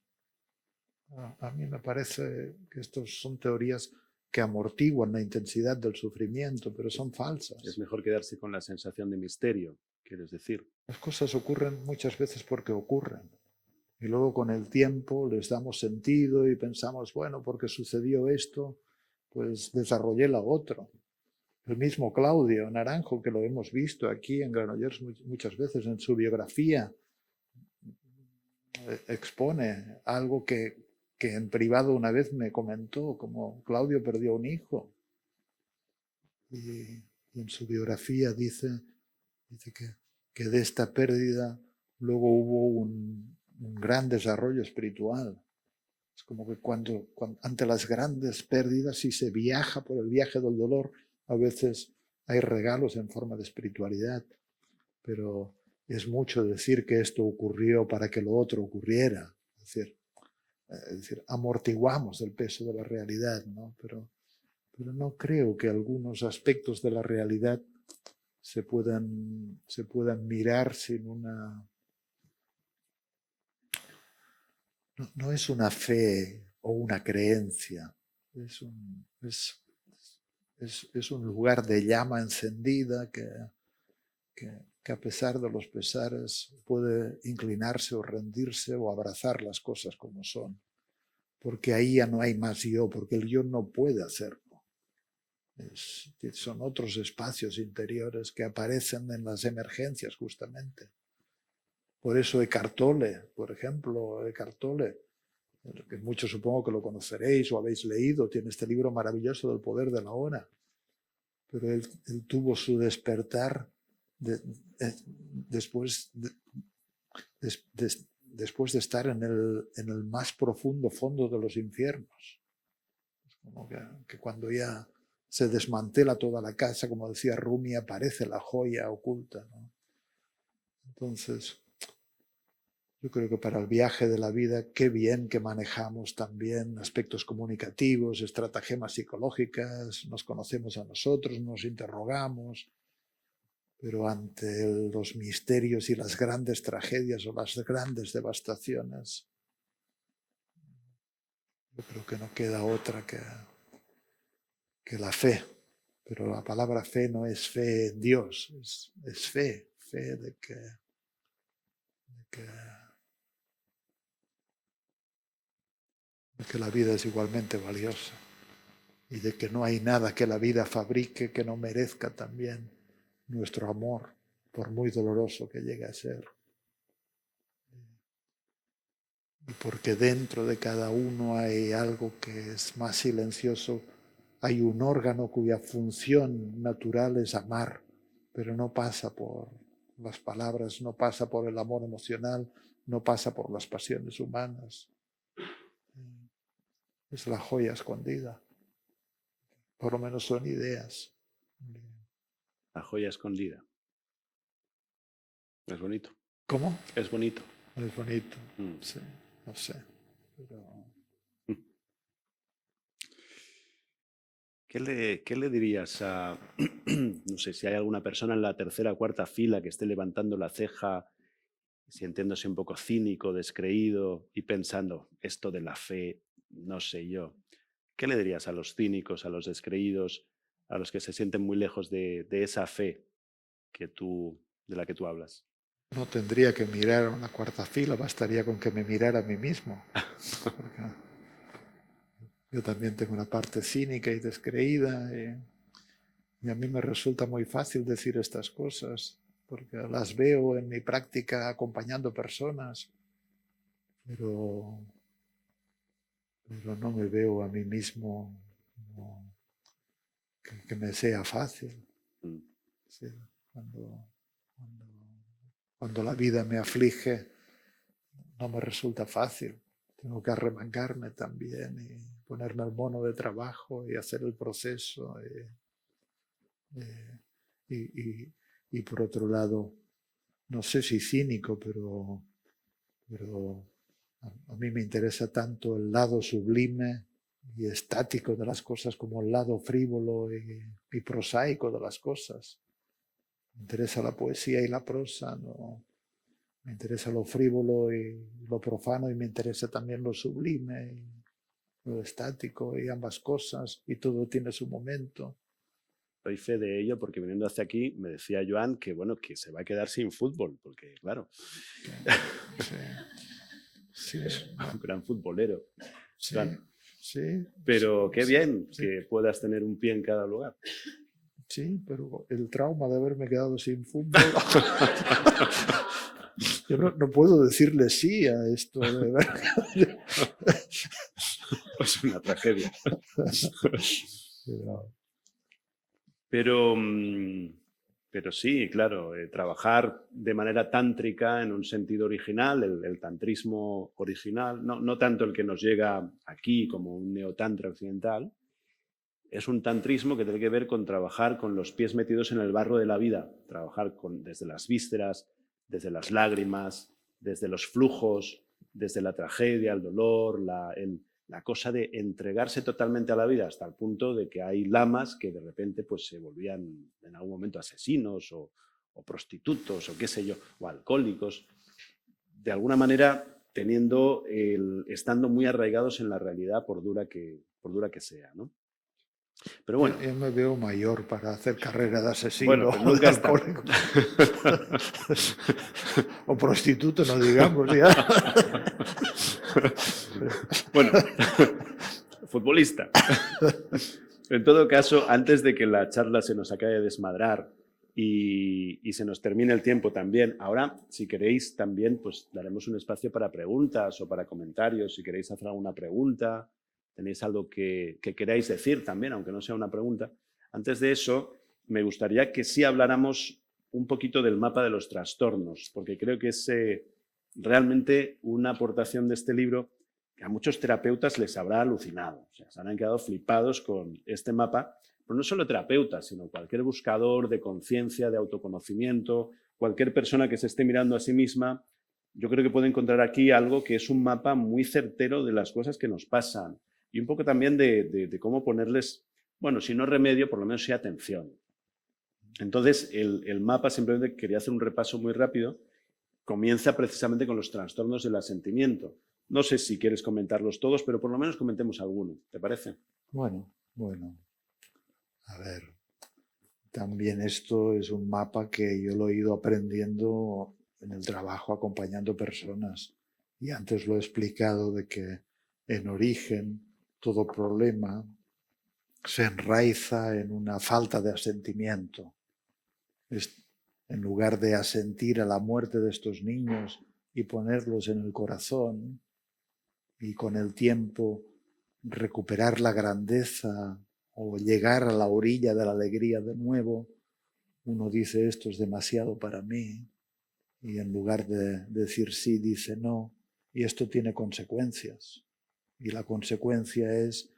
A mí me parece que estas son teorías que amortiguan la intensidad del sufrimiento, pero son falsas. Es mejor quedarse con la sensación de misterio quieres decir? Las cosas ocurren muchas veces porque ocurren. Y luego con el tiempo les damos sentido y pensamos, bueno, porque sucedió esto, pues desarrollé lo otro. El mismo Claudio Naranjo, que lo hemos visto aquí en Granollers muchas veces en su biografía, expone algo que en privado una vez me comentó, como Claudio perdió un hijo. Y en su biografía dice que de esta pérdida luego hubo un gran desarrollo espiritual. Es como que cuando ante las grandes pérdidas, si se viaja por el viaje del dolor, a veces hay regalos en forma de espiritualidad, pero es mucho decir que esto ocurrió para que lo otro ocurriera. Es decir, amortiguamos el peso de la realidad, ¿no? Pero no creo que algunos aspectos de la realidad se puedan mirar sin una... No es una fe o una creencia, es un lugar de llama encendida que a pesar de los pesares puede inclinarse o rendirse o abrazar las cosas como son, porque ahí ya no hay más yo, porque el yo no puede hacerlo. Son otros espacios interiores que aparecen en las emergencias justamente. Por eso Eckhart Tolle, por ejemplo, Eckhart Tolle, que muchos supongo que lo conoceréis o habéis leído, tiene este libro maravilloso del poder de la hora, pero él tuvo su despertar después de estar en el más profundo fondo de los infiernos. Es como que cuando ya se desmantela toda la casa, como decía Rumi, aparece la joya oculta, ¿no? Entonces, yo creo que para el viaje de la vida, qué bien que manejamos también aspectos comunicativos, estratagemas psicológicas, nos conocemos a nosotros, nos interrogamos, pero ante los misterios y las grandes tragedias o las grandes devastaciones, yo creo que no queda otra que la fe. Pero la palabra fe no es fe en Dios, es fe de que la vida es igualmente valiosa y de que no hay nada que la vida fabrique que no merezca también nuestro amor, por muy doloroso que llegue a ser. Y porque dentro de cada uno hay algo que es más silencioso, hay un órgano cuya función natural es amar, pero no pasa por las palabras, no pasa por el amor emocional, no pasa por las pasiones humanas. Es la joya escondida. Por lo menos son ideas. La joya escondida. Es bonito. ¿Cómo? Es bonito. Es bonito, sí, no sé. Pero... ¿Qué le dirías a, no sé, si hay alguna persona en la tercera o cuarta fila que esté levantando la ceja, sintiéndose un poco cínico, descreído y pensando, esto de la fe, no sé yo? ¿Qué le dirías a los cínicos, a los descreídos, a los que se sienten muy lejos de esa fe de la que tú hablas? No tendría que mirar a una cuarta fila, bastaría con que me mirara a mí mismo. Porque yo también tengo una parte cínica y descreída y a mí me resulta muy fácil decir estas cosas porque las veo en mi práctica acompañando personas, pero no me veo a mí mismo como que me sea fácil. Sí, cuando la vida me aflige, no me resulta fácil. Tengo que arremangarme también y ponerme el mono de trabajo y hacer el proceso. Y por otro lado, no sé si cínico, pero a mí me interesa tanto el lado sublime y estático de las cosas como el lado frívolo y prosaico de las cosas. Me interesa la poesía y la prosa, no, me interesa lo frívolo y lo profano y me interesa también lo sublime y lo estático y ambas cosas y todo tiene su momento. doy fe de ello porque viniendo hacia aquí me decía Joan que, bueno, que se va a quedar sin fútbol, porque, claro, Sí, es un gran futbolero. sí, Joan. sí. Pero qué bien Sí. que puedas tener un pie en cada lugar. Sí, pero el trauma de haberme quedado sin fútbol. Yo no puedo decirle sí a esto. De verdad. Es una tragedia. Pero, Pero sí, claro, trabajar de manera tántrica en un sentido original, el tantrismo original, no tanto el que nos llega aquí como un neotantra occidental, es un tantrismo que tiene que ver con trabajar con los pies metidos en el barro de la vida, trabajar desde las vísceras, desde las lágrimas, desde los flujos, desde la tragedia, el dolor, la cosa de entregarse totalmente a la vida hasta el punto de que hay lamas que de repente pues, se volvían en algún momento asesinos o prostitutos o qué sé yo, o alcohólicos, de alguna manera estando muy arraigados en la realidad por dura que sea, ¿no? Pero bueno. Yo me veo mayor para hacer carrera de asesino Bueno, pues o de nunca es tarde. alcohólico. O prostituto, no digamos ya. Bueno, futbolista. En todo caso, antes de que la charla se nos acabe de desmadrar y se nos termine el tiempo también, ahora, si queréis, también pues daremos un espacio para preguntas o para comentarios. Si queréis hacer alguna pregunta, tenéis algo que queráis decir también, aunque no sea una pregunta. Antes de eso, me gustaría que sí habláramos un poquito del mapa de los trastornos, porque creo que es realmente una aportación de este libro que a muchos terapeutas les habrá alucinado. O sea, se han quedado flipados con este mapa, pero no solo terapeutas, sino cualquier buscador de conciencia, de autoconocimiento, cualquier persona que se esté mirando a sí misma, yo creo que puede encontrar aquí algo que es un mapa muy certero de las cosas que nos pasan y un poco también de cómo ponerles, bueno, si no remedio, por lo menos sí atención. Entonces, el mapa, simplemente quería hacer un repaso muy rápido, comienza precisamente con los trastornos del asentimiento. No sé si quieres comentarlos todos, pero por lo menos comentemos alguno, ¿te parece? Bueno. A ver, también esto es un mapa que yo lo he ido aprendiendo en el trabajo acompañando personas. Y antes lo he explicado de que en origen todo problema se enraiza en una falta de asentimiento. En lugar de asentir a la muerte de estos niños y ponerlos en el corazón y con el tiempo recuperar la grandeza o llegar a la orilla de la alegría de nuevo, uno dice esto es demasiado para mí y en lugar de decir sí dice no, y esto tiene consecuencias. Y la consecuencia es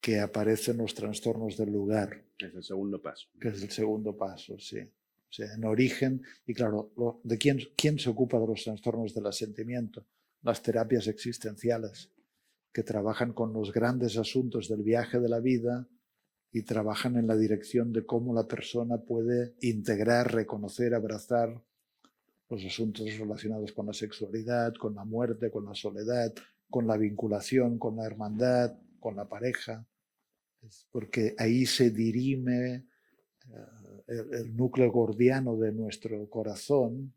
que aparecen los trastornos del lugar. Es el segundo paso. Que es el segundo paso, sí. O sea, en origen, y claro, ¿de quién se ocupa de los trastornos del asentimiento? Las terapias existenciales, que trabajan con los grandes asuntos del viaje de la vida y trabajan en la dirección de cómo la persona puede integrar, reconocer, abrazar los asuntos relacionados con la sexualidad, con la muerte, con la soledad, con la vinculación, con la hermandad, con la pareja, porque ahí se dirime el núcleo gordiano de nuestro corazón,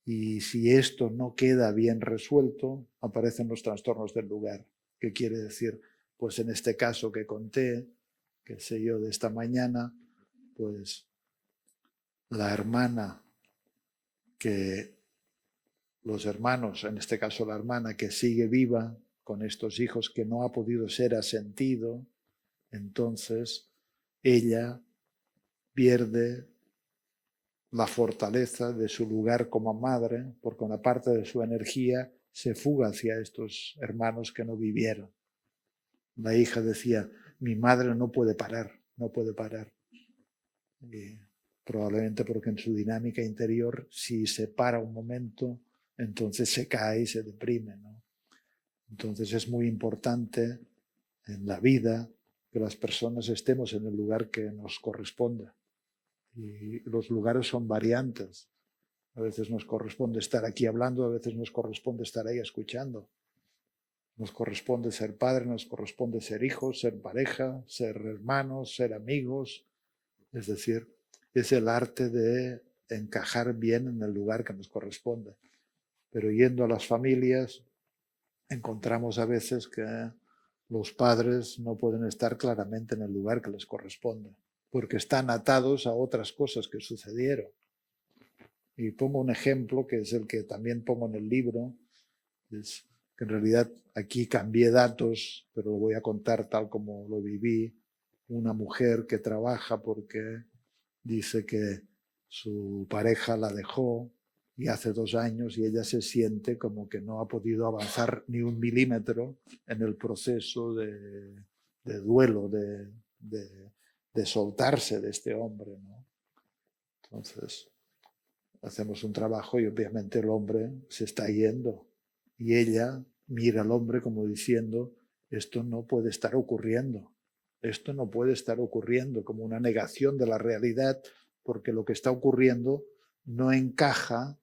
y si esto no queda bien resuelto, aparecen los trastornos del lugar. ¿Qué quiere decir? Pues en este caso que conté, qué sé yo, de esta mañana, pues la hermana que los hermanos, en este caso la hermana que sigue viva con estos hijos que no ha podido ser asentido, entonces ella pierde la fortaleza de su lugar como madre, porque una parte de su energía se fuga hacia estos hermanos que no vivieron. La hija decía, mi madre no puede parar. Y probablemente porque en su dinámica interior, si se para un momento, entonces se cae y se deprime, ¿no? Entonces es muy importante en la vida que las personas estemos en el lugar que nos corresponde. Y los lugares son variantes. A veces nos corresponde estar aquí hablando, a veces nos corresponde estar ahí escuchando. Nos corresponde ser padre, nos corresponde ser hijos, ser pareja, ser hermanos, ser amigos, Es decir, es el arte de encajar bien en el lugar que nos corresponde. Pero yendo a las familias, encontramos a veces que los padres no pueden estar claramente en el lugar que les corresponde, porque están atados a otras cosas que sucedieron. Y pongo un ejemplo que es el que también pongo en el libro, es que en realidad aquí cambié datos, pero lo voy a contar tal como lo viví. Una mujer que trabaja porque dice que su pareja la dejó y hace 2 años y ella se siente como que no ha podido avanzar ni un milímetro en el proceso de duelo, de soltarse de este hombre, ¿no? Entonces, hacemos un trabajo y obviamente el hombre se está yendo y ella mira al hombre como diciendo, esto no puede estar ocurriendo, esto no puede estar ocurriendo, como una negación de la realidad, porque lo que está ocurriendo no encaja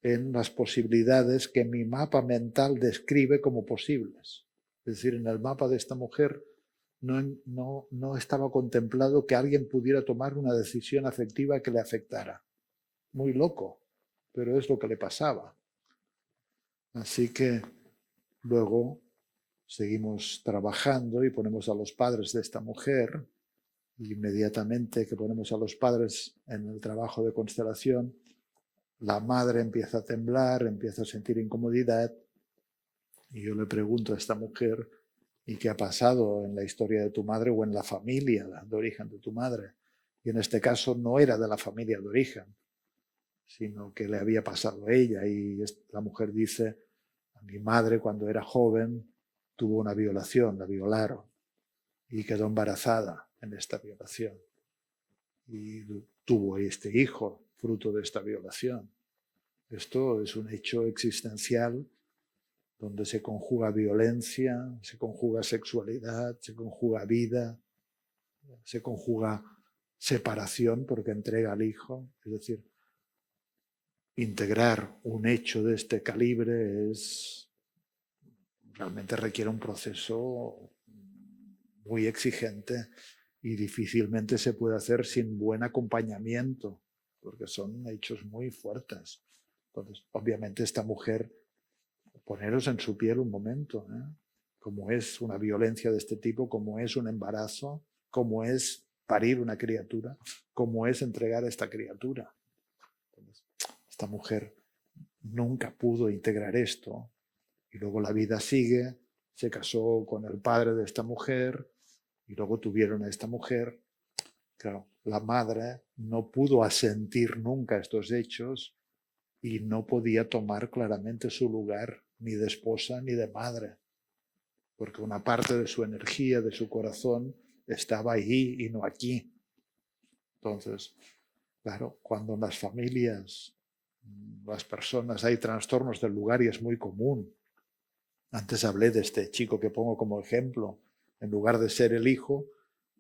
en las posibilidades que mi mapa mental describe como posibles. Es decir, en el mapa de esta mujer no estaba contemplado que alguien pudiera tomar una decisión afectiva que le afectara. Muy loco, pero es lo que le pasaba. Así que luego seguimos trabajando y ponemos a los padres de esta mujer. Y inmediatamente que ponemos a los padres en el trabajo de constelación, la madre empieza a temblar, empieza a sentir incomodidad. Y yo le pregunto a esta mujer, ¿y qué ha pasado en la historia de tu madre o en la familia de origen de tu madre? Y en este caso no era de la familia de origen, sino que le había pasado a ella. Y la mujer dice, a mi madre cuando era joven tuvo una violación, la violaron y quedó embarazada en esta violación. Y tuvo este hijo fruto de esta violación. Esto es un hecho existencial donde se conjuga violencia, se conjuga sexualidad, se conjuga vida, se conjuga separación porque entrega al hijo. Es decir, integrar un hecho de este calibre realmente requiere un proceso muy exigente y difícilmente se puede hacer sin buen acompañamiento, porque son hechos muy fuertes. Entonces, obviamente esta mujer, poneros en su piel un momento, ¿eh? Cómo es una violencia de este tipo, cómo es un embarazo, cómo es parir una criatura, cómo es entregar a esta criatura. Entonces, esta mujer nunca pudo integrar esto y luego la vida sigue, se casó con el padre de esta mujer y luego tuvieron a esta mujer. Claro, la madre no pudo asentir nunca estos hechos y no podía tomar claramente su lugar ni de esposa ni de madre, porque una parte de su energía, de su corazón, estaba ahí y no aquí. Entonces, claro, cuando en las familias, las personas, hay trastornos del lugar y es muy común. Antes hablé de este chico que pongo como ejemplo. En lugar de ser el hijo,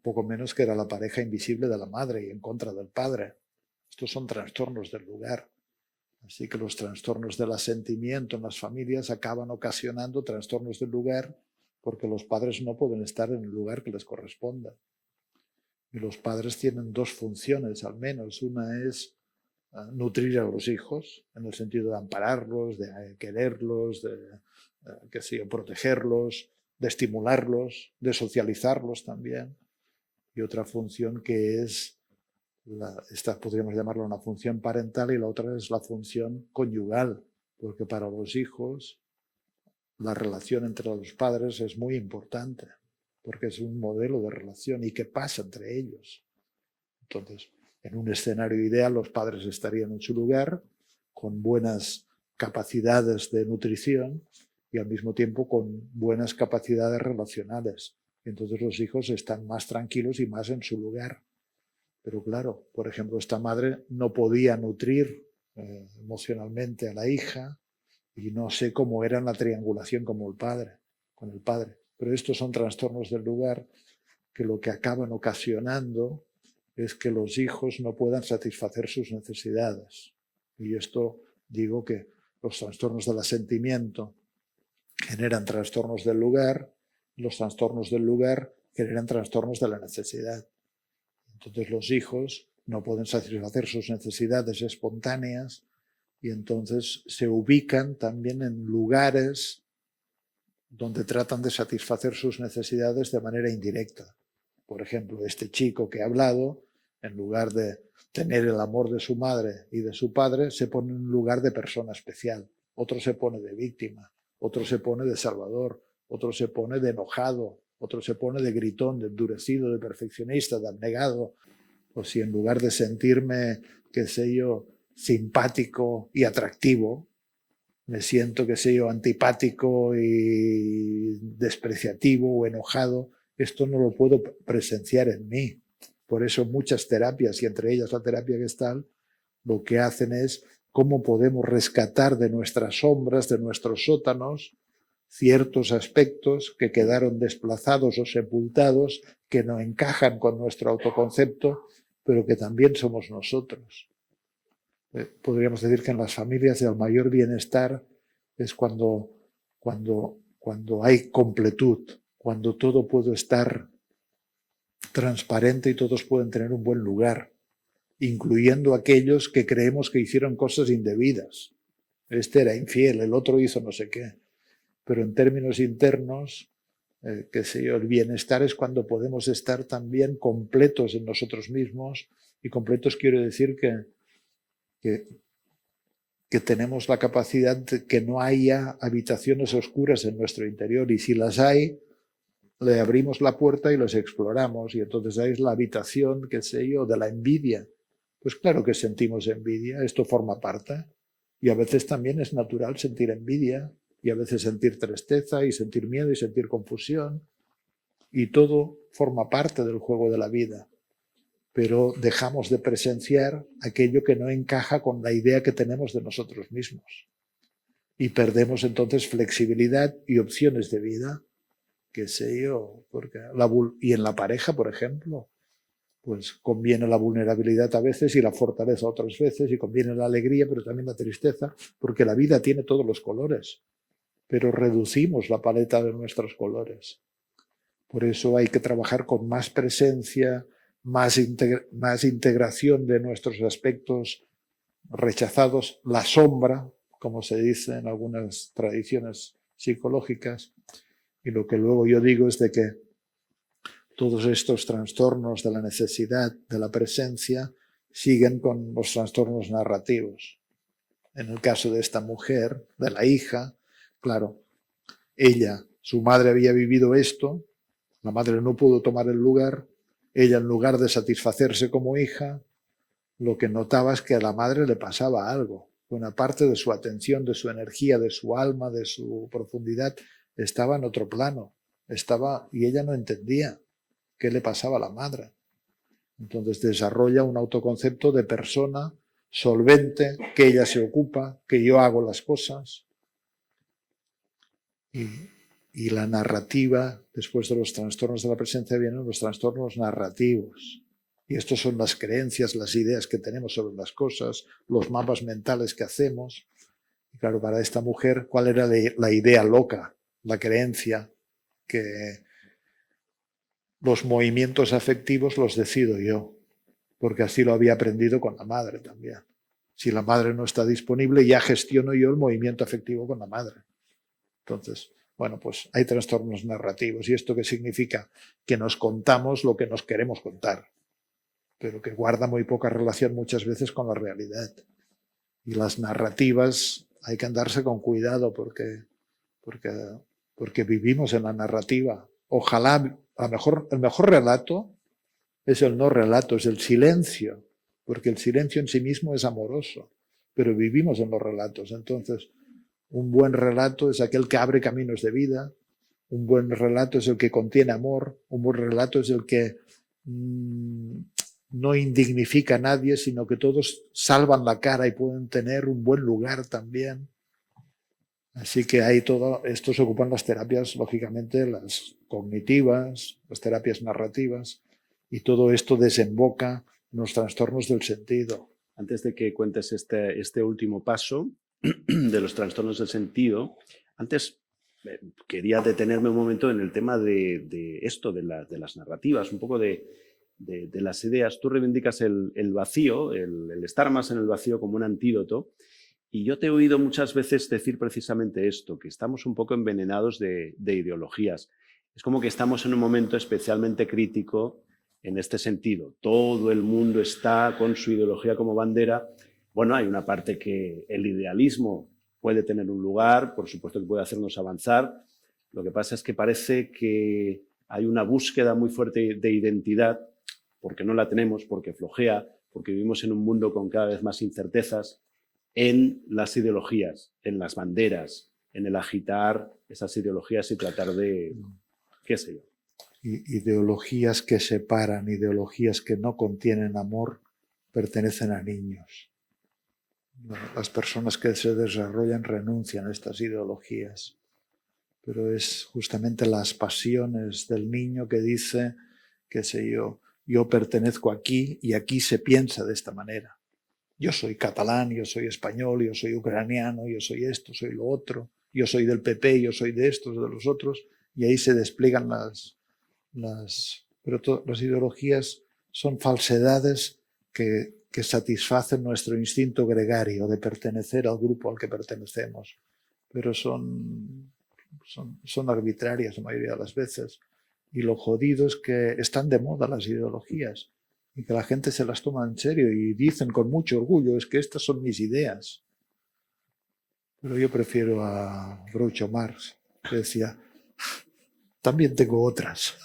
poco menos que era la pareja invisible de la madre y en contra del padre. Estos son trastornos del lugar. Así que los trastornos del asentimiento en las familias acaban ocasionando trastornos del lugar porque los padres no pueden estar en el lugar que les corresponda. Y los padres tienen 2 funciones al menos. Una es nutrir a los hijos, en el sentido de ampararlos, de quererlos, de protegerlos, de estimularlos, de socializarlos también. Y otra función que es, esta podríamos llamarla una función parental y la otra es la función conyugal, porque para los hijos la relación entre los padres es muy importante, porque es un modelo de relación y qué pasa entre ellos. Entonces, en un escenario ideal, los padres estarían en su lugar, con buenas capacidades de nutrición y al mismo tiempo con buenas capacidades relacionales. Entonces los hijos están más tranquilos y más en su lugar. Pero claro, por ejemplo, esta madre no podía nutrir emocionalmente a la hija y no sé cómo era en la triangulación con el padre. Pero estos son trastornos del lugar que lo que acaban ocasionando es que los hijos no puedan satisfacer sus necesidades. Y esto digo que los trastornos del asentimiento generan trastornos del lugar, los trastornos del lugar generan trastornos de la necesidad. Entonces los hijos no pueden satisfacer sus necesidades espontáneas y entonces se ubican también en lugares donde tratan de satisfacer sus necesidades de manera indirecta. Por ejemplo, este chico que ha hablado, en lugar de tener el amor de su madre y de su padre, se pone en un lugar de persona especial. Otro se pone de víctima, otro se pone de salvador, otro se pone de enojado, otro se pone de gritón, de endurecido, de perfeccionista, de abnegado. O si en lugar de sentirme, qué sé yo, simpático y atractivo, me siento, qué sé yo, antipático y despreciativo o enojado, esto no lo puedo presenciar en mí. Por eso muchas terapias, y entre ellas la terapia Gestalt, lo que hacen es cómo podemos rescatar de nuestras sombras, de nuestros sótanos, ciertos aspectos que quedaron desplazados o sepultados, que no encajan con nuestro autoconcepto, pero que también somos nosotros. Podríamos decir que en las familias el mayor bienestar es cuando hay completud, cuando todo puede estar transparente y todos pueden tener un buen lugar, incluyendo aquellos que creemos que hicieron cosas indebidas. Este era infiel, el otro hizo no sé qué. Pero en términos internos, qué sé yo, el bienestar es cuando podemos estar también completos en nosotros mismos, y completos quiero decir que tenemos la capacidad de que no haya habitaciones oscuras en nuestro interior, y si las hay, le abrimos la puerta y los exploramos, y entonces ahí es la habitación, qué sé yo, de la envidia. Pues claro que sentimos envidia, esto forma parte, y a veces también es natural sentir envidia, y a veces sentir tristeza, y sentir miedo, y sentir confusión, y todo forma parte del juego de la vida. Pero dejamos de presenciar aquello que no encaja con la idea que tenemos de nosotros mismos. Y perdemos entonces flexibilidad y opciones de vida, qué sé yo, porque y en la pareja, por ejemplo, pues conviene la vulnerabilidad a veces y la fortaleza otras veces, y conviene la alegría, pero también la tristeza, porque la vida tiene todos los colores, pero reducimos la paleta de nuestros colores. Por eso hay que trabajar con más presencia, más integración de nuestros aspectos rechazados, la sombra, como se dice en algunas tradiciones psicológicas. Y lo que luego yo digo es de que todos estos trastornos de la necesidad de la presencia siguen con los trastornos narrativos. En el caso de esta mujer, de la hija, claro, su madre había vivido esto, la madre no pudo tomar el lugar, ella en lugar de satisfacerse como hija, lo que notaba es que a la madre le pasaba algo. Una parte de su atención, de su energía, de su alma, de su profundidad, estaba en otro plano. Y ella no entendía qué le pasaba a la madre. Entonces desarrolla un autoconcepto de persona solvente, que ella se ocupa, que yo hago las cosas. Y la narrativa, después de los trastornos de la presencia, vienen los trastornos narrativos. Y estos son las creencias, las ideas que tenemos sobre las cosas, los mapas mentales que hacemos. Y claro, para esta mujer, ¿cuál era la idea loca? La creencia que los movimientos afectivos los decido yo, porque así lo había aprendido con la madre también. Si la madre no está disponible, ya gestiono yo el movimiento afectivo con la madre. Entonces, bueno, pues hay trastornos narrativos. ¿Y esto qué significa? Que nos contamos lo que nos queremos contar, pero que guarda muy poca relación muchas veces con la realidad. Y las narrativas hay que andarse con cuidado porque vivimos en la narrativa. Ojalá, el mejor relato es el no relato, es el silencio, porque el silencio en sí mismo es amoroso, pero vivimos en los relatos. Entonces, un buen relato es aquel que abre caminos de vida, un buen relato es el que contiene amor, un buen relato es el que no indignifica a nadie, sino que todos salvan la cara y pueden tener un buen lugar también. Así que hay todo, esto se ocupan las terapias, lógicamente, las cognitivas, las terapias narrativas, y todo esto desemboca en los trastornos del sentido. Antes de que cuentes este último paso de los trastornos del sentido, antes quería detenerme un momento en el tema de esto, de las narrativas, un poco de de las ideas. Tú reivindicas el vacío, el estar más en el vacío como un antídoto. Y yo te he oído muchas veces decir precisamente esto, que estamos un poco envenenados de ideologías. Es como que estamos en un momento especialmente crítico en este sentido. Todo el mundo está con su ideología como bandera. Bueno, hay una parte que el idealismo puede tener un lugar, por supuesto que puede hacernos avanzar. Lo que pasa es que parece que hay una búsqueda muy fuerte de identidad, porque no la tenemos, porque flojea, porque vivimos en un mundo con cada vez más incertezas, en las ideologías, en las banderas, en el agitar esas ideologías y tratar de, qué sé yo. Ideologías que separan, ideologías que no contienen amor, pertenecen a niños. Las personas que se desarrollan renuncian a estas ideologías, pero es justamente las pasiones del niño que dice, qué sé yo pertenezco aquí y aquí se piensa de esta manera. Yo soy catalán, yo soy español, yo soy ucraniano, yo soy esto, soy lo otro, yo soy del PP, yo soy de estos, de los otros, y ahí se despliegan las ideologías son falsedades que satisfacen nuestro instinto gregario de pertenecer al grupo al que pertenecemos, pero son arbitrarias la mayoría de las veces. Y lo jodido es que están de moda las ideologías y que la gente se las toma en serio y dicen con mucho orgullo, es que estas son mis ideas. Pero yo prefiero a Groucho Marx, que decía, también tengo otras.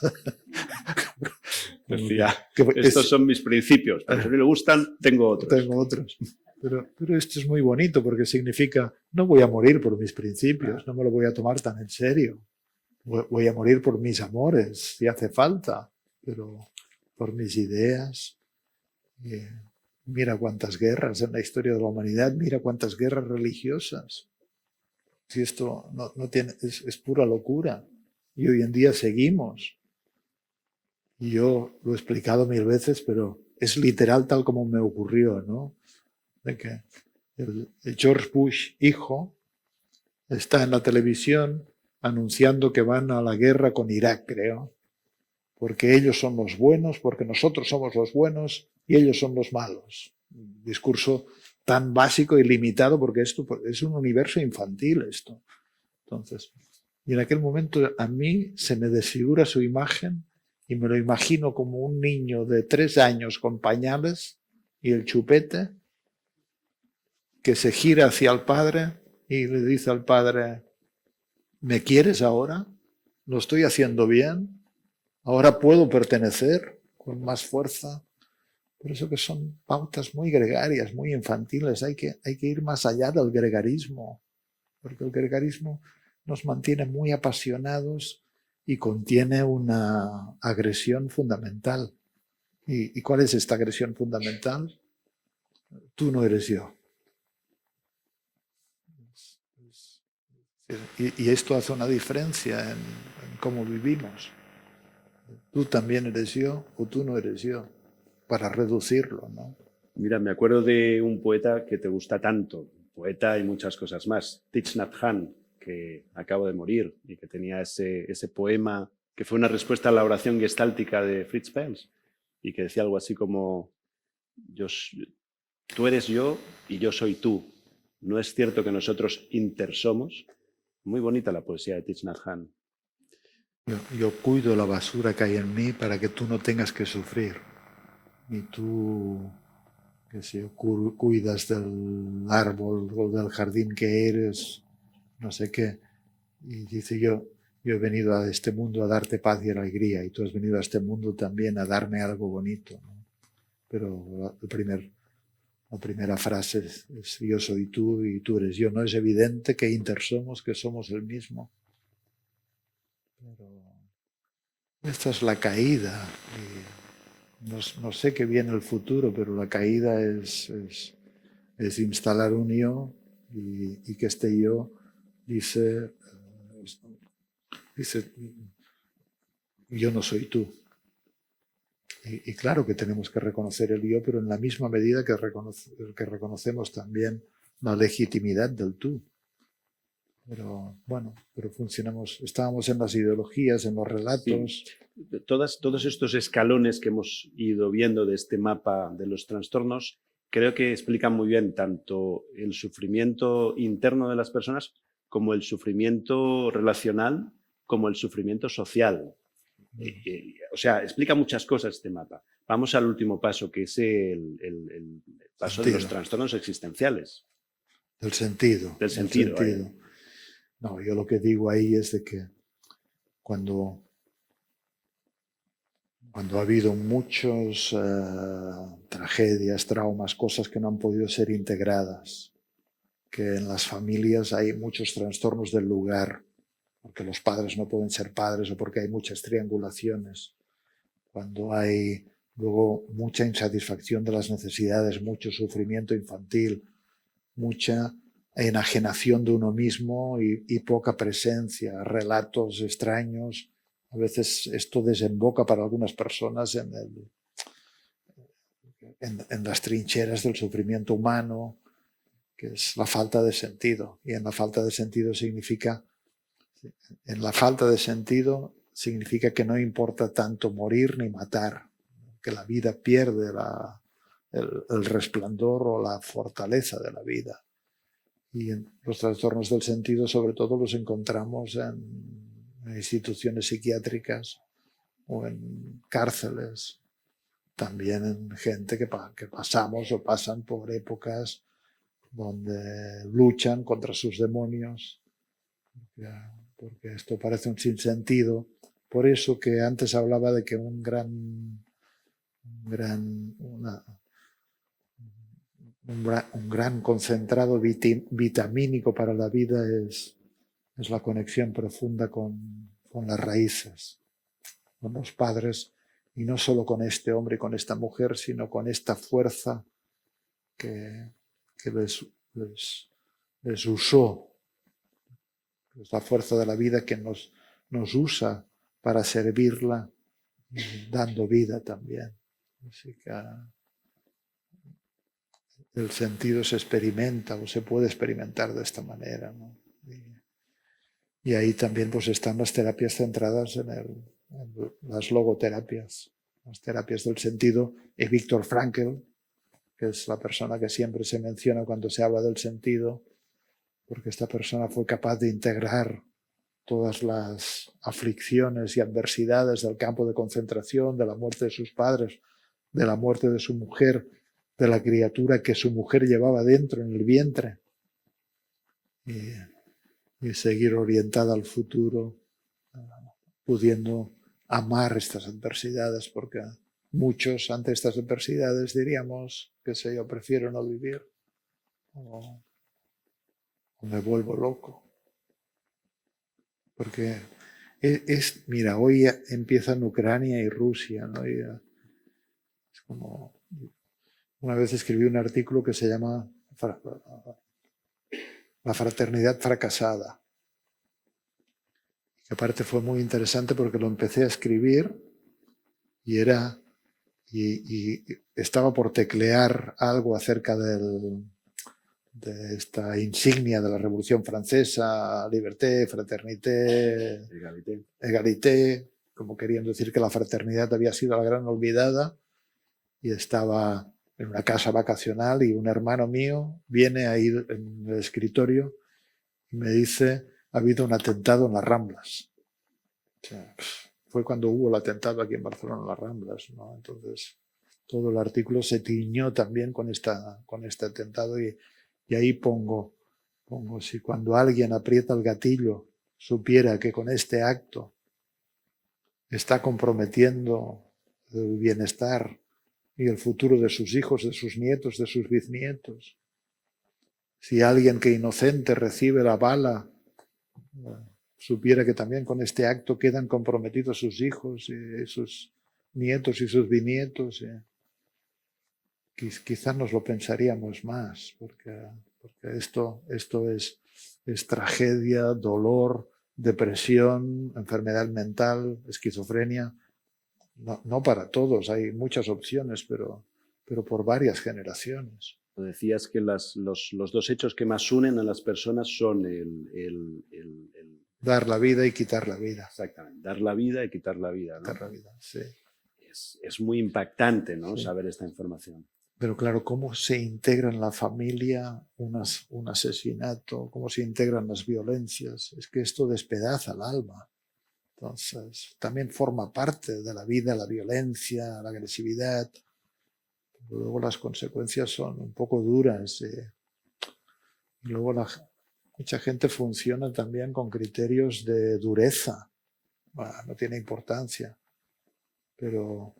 Decía, estos son mis principios, pero si no le gustan, tengo otros. Tengo otros. Pero esto es muy bonito porque significa, no voy a morir por mis principios, no me lo voy a tomar tan en serio. Voy a morir por mis amores, si hace falta, pero por mis ideas. Mira cuántas guerras en la historia de la humanidad, mira cuántas guerras religiosas. Si esto no tiene, es pura locura. Y hoy en día seguimos. Y yo lo he explicado 1000 veces, pero es literal tal como me ocurrió, ¿no? De que el George Bush, hijo, está en la televisión anunciando que van a la guerra con Irak, creo, porque ellos son los buenos, porque nosotros somos los buenos y ellos son los malos. Un discurso tan básico y limitado, porque esto es un universo infantil esto. Entonces, y en aquel momento a mí se me desfigura su imagen y me lo imagino como un niño de 3 años con pañales y el chupete que se gira hacia el padre y le dice al padre, ¿me quieres ahora? ¿Lo estoy haciendo bien? ¿Ahora puedo pertenecer con más fuerza? Por eso que son pautas muy gregarias, muy infantiles. Hay que ir más allá del gregarismo, porque el gregarismo nos mantiene muy apasionados y contiene una agresión fundamental. ¿Y cuál es esta agresión fundamental? Tú no eres yo. Y esto hace una diferencia en cómo vivimos. Tú también eres yo o tú no eres yo, para reducirlo, ¿no? Mira, me acuerdo de un poeta que te gusta tanto, poeta y muchas cosas más, Thich Nhat Hanh, que acaba de morir y que tenía ese poema que fue una respuesta a la oración gestáltica de Fritz Perls y que decía algo así como, tú eres yo y yo soy tú. No es cierto que nosotros intersomos. Muy bonita la poesía de Thich Nhat Hanh. Yo cuido la basura que hay en mí para que tú no tengas que sufrir. Y tú, qué sé yo, cuidas del árbol o del jardín que eres, no sé qué. Y dice yo he venido a este mundo a darte paz y alegría y tú has venido a este mundo también a darme algo bonito, ¿no? Pero la primera frase es yo soy tú y tú eres yo. No es evidente que intersomos, que somos el mismo. Pero esta es la caída. No sé qué viene el futuro, pero la caída es instalar un yo y que este yo dice, yo no soy tú. Y claro que tenemos que reconocer el yo, pero en la misma medida que reconocemos también la legitimidad del tú. Pero bueno, pero funcionamos, estábamos en las ideologías, en los Sí. relatos. Todos estos escalones que hemos ido viendo de este mapa de los trastornos, creo que explican muy bien tanto el sufrimiento interno de las personas como el sufrimiento relacional, como el sufrimiento social. O sea, explica muchas cosas este mapa. Vamos al último paso, que es el paso de los Sentido. trastornos existenciales. Del sentido. Del sentido, sentido. No, yo lo que digo ahí es de que cuando ha habido muchas tragedias, traumas, cosas que no han podido ser integradas, que en las familias hay muchos trastornos del lugar, porque los padres no pueden ser padres o porque hay muchas triangulaciones, cuando hay luego mucha insatisfacción de las necesidades, mucho sufrimiento infantil, mucha enajenación de uno mismo y poca presencia, relatos extraños. A veces esto desemboca para algunas personas en las trincheras del sufrimiento humano, que es la falta de sentido. Y en la falta de sentido significa que no importa tanto morir ni matar, que la vida pierde el resplandor o la fortaleza de la vida. Y los trastornos del sentido sobre todo los encontramos en instituciones psiquiátricas o en cárceles, también en gente que pasamos o pasan por épocas donde luchan contra sus demonios, porque esto parece un sinsentido. Por eso que antes hablaba de que un gran concentrado vitamínico para la vida es la conexión profunda con las raíces, con los padres, y no solo con este hombre y con esta mujer, sino con esta fuerza que les usó. Es la fuerza de la vida que nos usa para servirla, dando vida también. Así que el sentido se experimenta o se puede experimentar de esta manera, ¿no? Y ahí también pues están las terapias centradas en las logoterapias, las terapias del sentido. Y Viktor Frankl, que es la persona que siempre se menciona cuando se habla del sentido, porque esta persona fue capaz de integrar todas las aflicciones y adversidades del campo de concentración, de la muerte de sus padres, de la muerte de su mujer, de la criatura que su mujer llevaba dentro en el vientre, y seguir orientada al futuro, pudiendo amar estas adversidades, porque muchos ante estas adversidades diríamos, qué sé yo, prefiero no vivir o me vuelvo loco. Porque mira, hoy empiezan Ucrania y Rusia, ¿no? Y es como, una vez escribí un artículo que se llama La fraternidad fracasada. Que aparte fue muy interesante porque lo empecé a escribir y estaba por teclear algo acerca de esta insignia de la Revolución Francesa, liberté, fraternité, égalité, como queriendo decir que la fraternidad había sido la gran olvidada, y estaba en una casa vacacional y un hermano mío viene ahí en el escritorio y me dice, ha habido un atentado en las Ramblas. O sea, fue cuando hubo el atentado aquí en Barcelona en las Ramblas, ¿no? Entonces todo el artículo se tiñó también con este atentado, y ahí pongo, si cuando alguien aprieta el gatillo supiera que con este acto está comprometiendo el bienestar y el futuro de sus hijos, de sus nietos, de sus bisnietos. Si alguien que inocente recibe la bala supiera que también con este acto quedan comprometidos sus hijos y sus nietos y sus bisnietos, quizás nos lo pensaríamos más, porque esto es tragedia, dolor, depresión, enfermedad mental, esquizofrenia. No para todos, hay muchas opciones, pero por varias generaciones. Tú decías que los dos hechos que más unen a las personas son Dar la vida y quitar la vida. exactamente, dar la vida y quitar la vida, ¿no? Quitar la vida, sí. Es muy impactante, ¿no? Sí. Saber esta información. Pero claro, cómo se integra en la familia un asesinato, cómo se integran las violencias, es que esto despedaza el alma. Entonces, también forma parte de la vida la violencia, la agresividad. Luego las consecuencias son un poco duras. Y luego mucha gente funciona también con criterios de dureza. Bueno, no tiene importancia, pero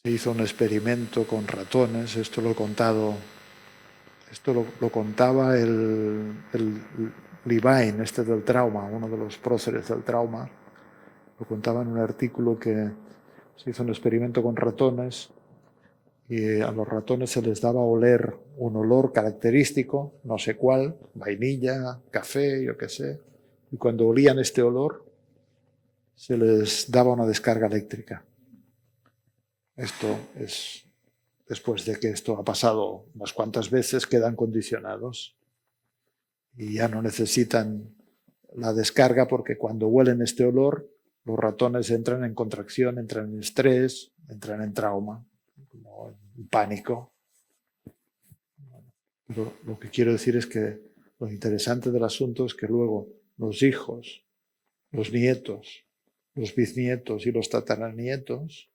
se hizo un experimento con ratones, esto lo he contado, esto lo contaba el Levine, este del trauma, uno de los próceres del trauma, lo contaba en un artículo que se hizo un experimento con ratones y a los ratones se les daba a oler un olor característico, no sé cuál, vainilla, café, yo qué sé, y cuando olían este olor se les daba una descarga eléctrica. Esto es, después de que esto ha pasado unas cuantas veces, quedan condicionados y ya no necesitan la descarga porque cuando huelen este olor, los ratones entran en contracción, entran en estrés, entran en trauma, como en pánico. Pero lo que quiero decir es que lo interesante del asunto es que luego los hijos, los nietos, los bisnietos y los tataranietos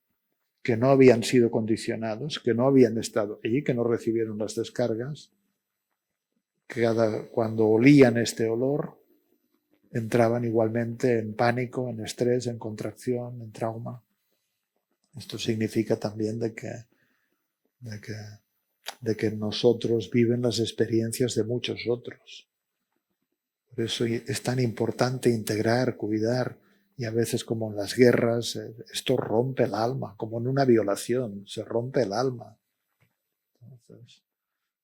que no habían sido condicionados, que no habían estado allí, que no recibieron las descargas, cuando olían este olor, entraban igualmente en pánico, en estrés, en contracción, en trauma. Esto significa también de que en nosotros viven las experiencias de muchos otros. Por eso es tan importante integrar, cuidar, y a veces como en las guerras, esto rompe el alma, como en una violación, se rompe el alma. Entonces,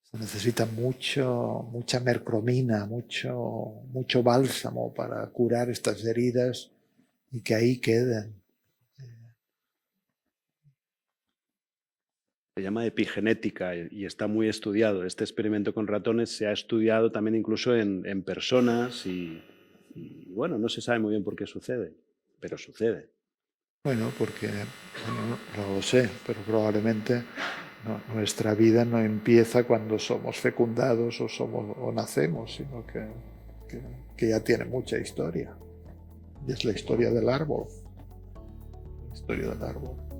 se necesita mucha mercromina, mucho bálsamo para curar estas heridas y que ahí queden. Se llama epigenética y está muy estudiado. Este experimento con ratones se ha estudiado también incluso en personas y bueno, no se sabe muy bien por qué sucede, pero sucede. Bueno, porque no lo sé, pero probablemente nuestra vida no empieza cuando somos fecundados o nacemos, sino que ya tiene mucha historia. Y es la historia del árbol. La historia del árbol.